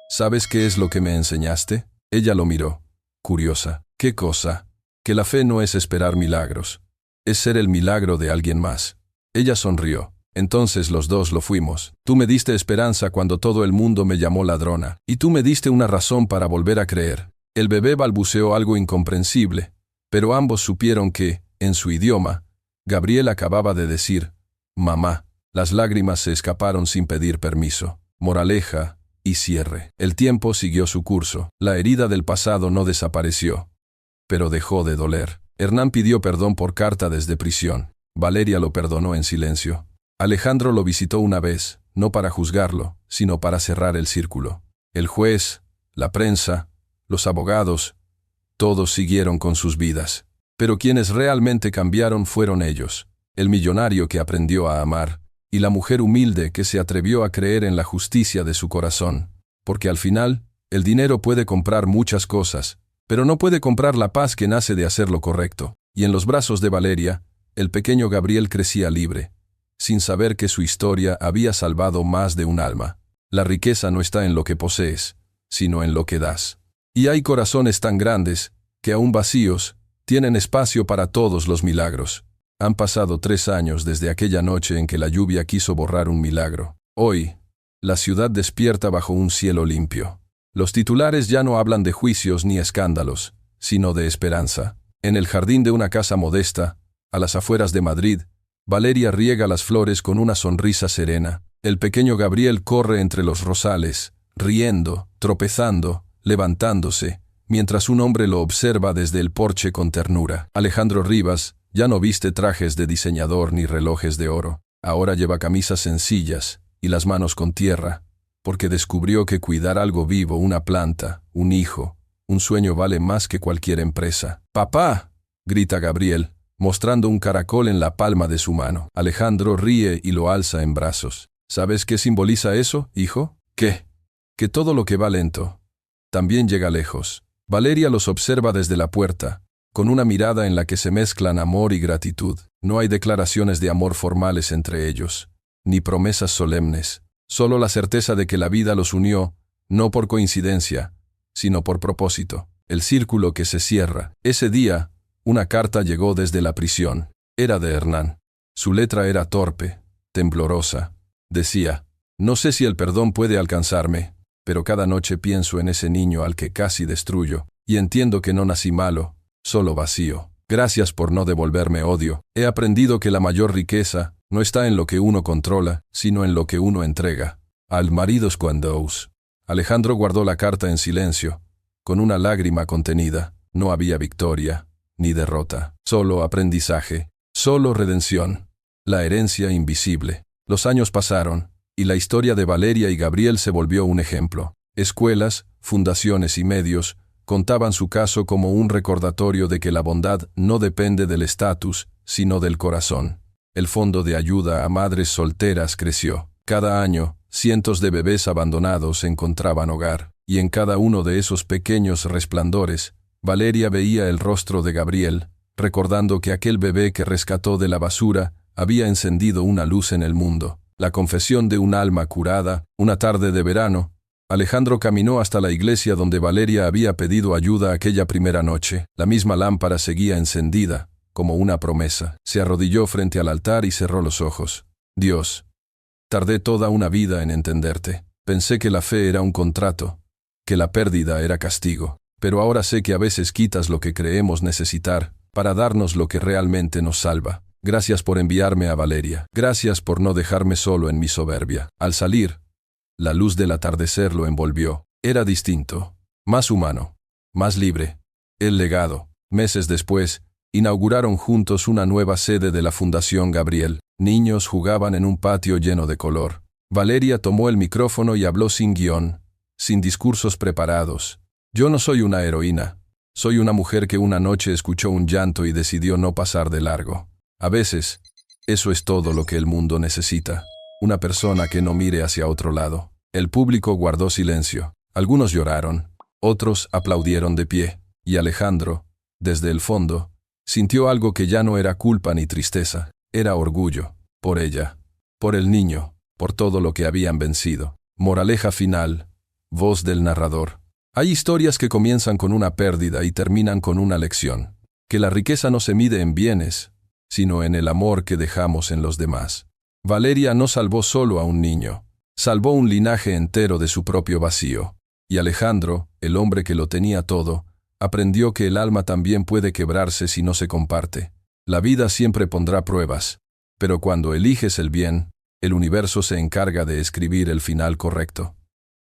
¿Sabes qué es lo que me enseñaste? Ella lo miró, curiosa. ¿Qué cosa? Que la fe no es esperar milagros. Es ser el milagro de alguien más. Ella sonrió. Entonces los dos lo fuimos. Tú me diste esperanza cuando todo el mundo me llamó ladrona, y tú me diste una razón para volver a creer. El bebé balbuceó algo incomprensible, pero ambos supieron que, en su idioma, Gabriel acababa de decir, «Mamá». Las lágrimas se escaparon sin pedir permiso. Moraleja y cierre. El tiempo siguió su curso. La herida del pasado no desapareció, pero dejó de doler. Hernán pidió perdón por carta desde prisión. Valeria lo perdonó en silencio. Alejandro lo visitó una vez, no para juzgarlo, sino para cerrar el círculo. El juez, la prensa, los abogados, todos siguieron con sus vidas. Pero quienes realmente cambiaron fueron ellos. el millonario que aprendió a amar, y la mujer humilde que se atrevió a creer en la justicia de su corazón. Porque al final, el dinero puede comprar muchas cosas, pero no puede comprar la paz que nace de hacer lo correcto. Y en los brazos de Valeria, el pequeño Gabriel crecía libre, sin saber que su historia había salvado más de un alma. La riqueza no está en lo que posees, sino en lo que das. Y hay corazones tan grandes, que aún vacíos, tienen espacio para todos los milagros. Han pasado 3 años desde aquella noche en que la lluvia quiso borrar un milagro. Hoy, la ciudad despierta bajo un cielo limpio. Los titulares ya no hablan de juicios ni escándalos, sino de esperanza. En el jardín de una casa modesta, a las afueras de Madrid, Valeria riega las flores con una sonrisa serena. El pequeño Gabriel corre entre los rosales, riendo, tropezando, levantándose, mientras un hombre lo observa desde el porche con ternura. Alejandro Rivas ya no viste trajes de diseñador ni relojes de oro. Ahora lleva camisas sencillas y las manos con tierra, porque descubrió que cuidar algo vivo, una planta, un hijo, un sueño vale más que cualquier empresa. ¡Papá!, grita Gabriel, mostrando un caracol en la palma de su mano. Alejandro ríe y lo alza en brazos. ¿Sabes qué simboliza eso, hijo? ¿Qué? Que todo lo que va lento también llega lejos. Valeria los observa desde la puerta, con una mirada en la que se mezclan amor y gratitud. No hay declaraciones de amor formales entre ellos, ni promesas solemnes, solo la certeza de que la vida los unió, no por coincidencia, sino por propósito. El círculo que se cierra. Ese día, una carta llegó desde la prisión. Era de Hernán. Su letra era torpe, temblorosa. Decía: no sé si el perdón puede alcanzarme, pero cada noche pienso en ese niño al que casi destruyo, y entiendo que no nací malo, solo vacío. Gracias por no devolverme odio. He aprendido que la mayor riqueza no está en lo que uno controla, sino en lo que uno entrega. Al maridos cuando Alejandro guardó la carta en silencio, con una lágrima contenida. No había victoria, ni derrota, solo aprendizaje, solo redención. La herencia invisible. Los años pasaron, y la historia de Valeria y Gabriel se volvió un ejemplo. Escuelas, fundaciones y medios contaban su caso como un recordatorio de que la bondad no depende del estatus, sino del corazón. El fondo de ayuda a madres solteras creció. Cada año, cientos de bebés abandonados encontraban hogar, y en cada uno de esos pequeños resplandores, Valeria veía el rostro de Gabriel, recordando que aquel bebé que rescató de la basura había encendido una luz en el mundo. La confesión de un alma curada. Una tarde de verano, Alejandro caminó hasta la iglesia donde Valeria había pedido ayuda aquella primera noche. La misma lámpara seguía encendida, como una promesa. Se arrodilló frente al altar y cerró los ojos. Dios, tardé toda una vida en entenderte. Pensé que la fe era un contrato, que la pérdida era castigo. Pero ahora sé que a veces quitas lo que creemos necesitar para darnos lo que realmente nos salva. Gracias por enviarme a Valeria. Gracias por no dejarme solo en mi soberbia. Al salir, la luz del atardecer lo envolvió. Era distinto, más humano, más libre. El legado. Meses después, inauguraron juntos una nueva sede de la Fundación Gabriel. Niños jugaban en un patio lleno de color. Valeria tomó el micrófono y habló sin guión, sin discursos preparados. Yo no soy una heroína. Soy una mujer que una noche escuchó un llanto y decidió no pasar de largo. A veces, eso es todo lo que el mundo necesita. Una persona que no mire hacia otro lado. El público guardó silencio. Algunos lloraron, otros aplaudieron de pie. Y Alejandro, desde el fondo, sintió algo que ya no era culpa ni tristeza. Era orgullo. Por ella, por el niño, por todo lo que habían vencido. Moraleja final. Voz del narrador. Hay historias que comienzan con una pérdida y terminan con una lección. Que la riqueza no se mide en bienes, sino en el amor que dejamos en los demás. Valeria no salvó solo a un niño, salvó un linaje entero de su propio vacío. Y Alejandro, el hombre que lo tenía todo, aprendió que el alma también puede quebrarse si no se comparte. La vida siempre pondrá pruebas, pero cuando eliges el bien, el universo se encarga de escribir el final correcto.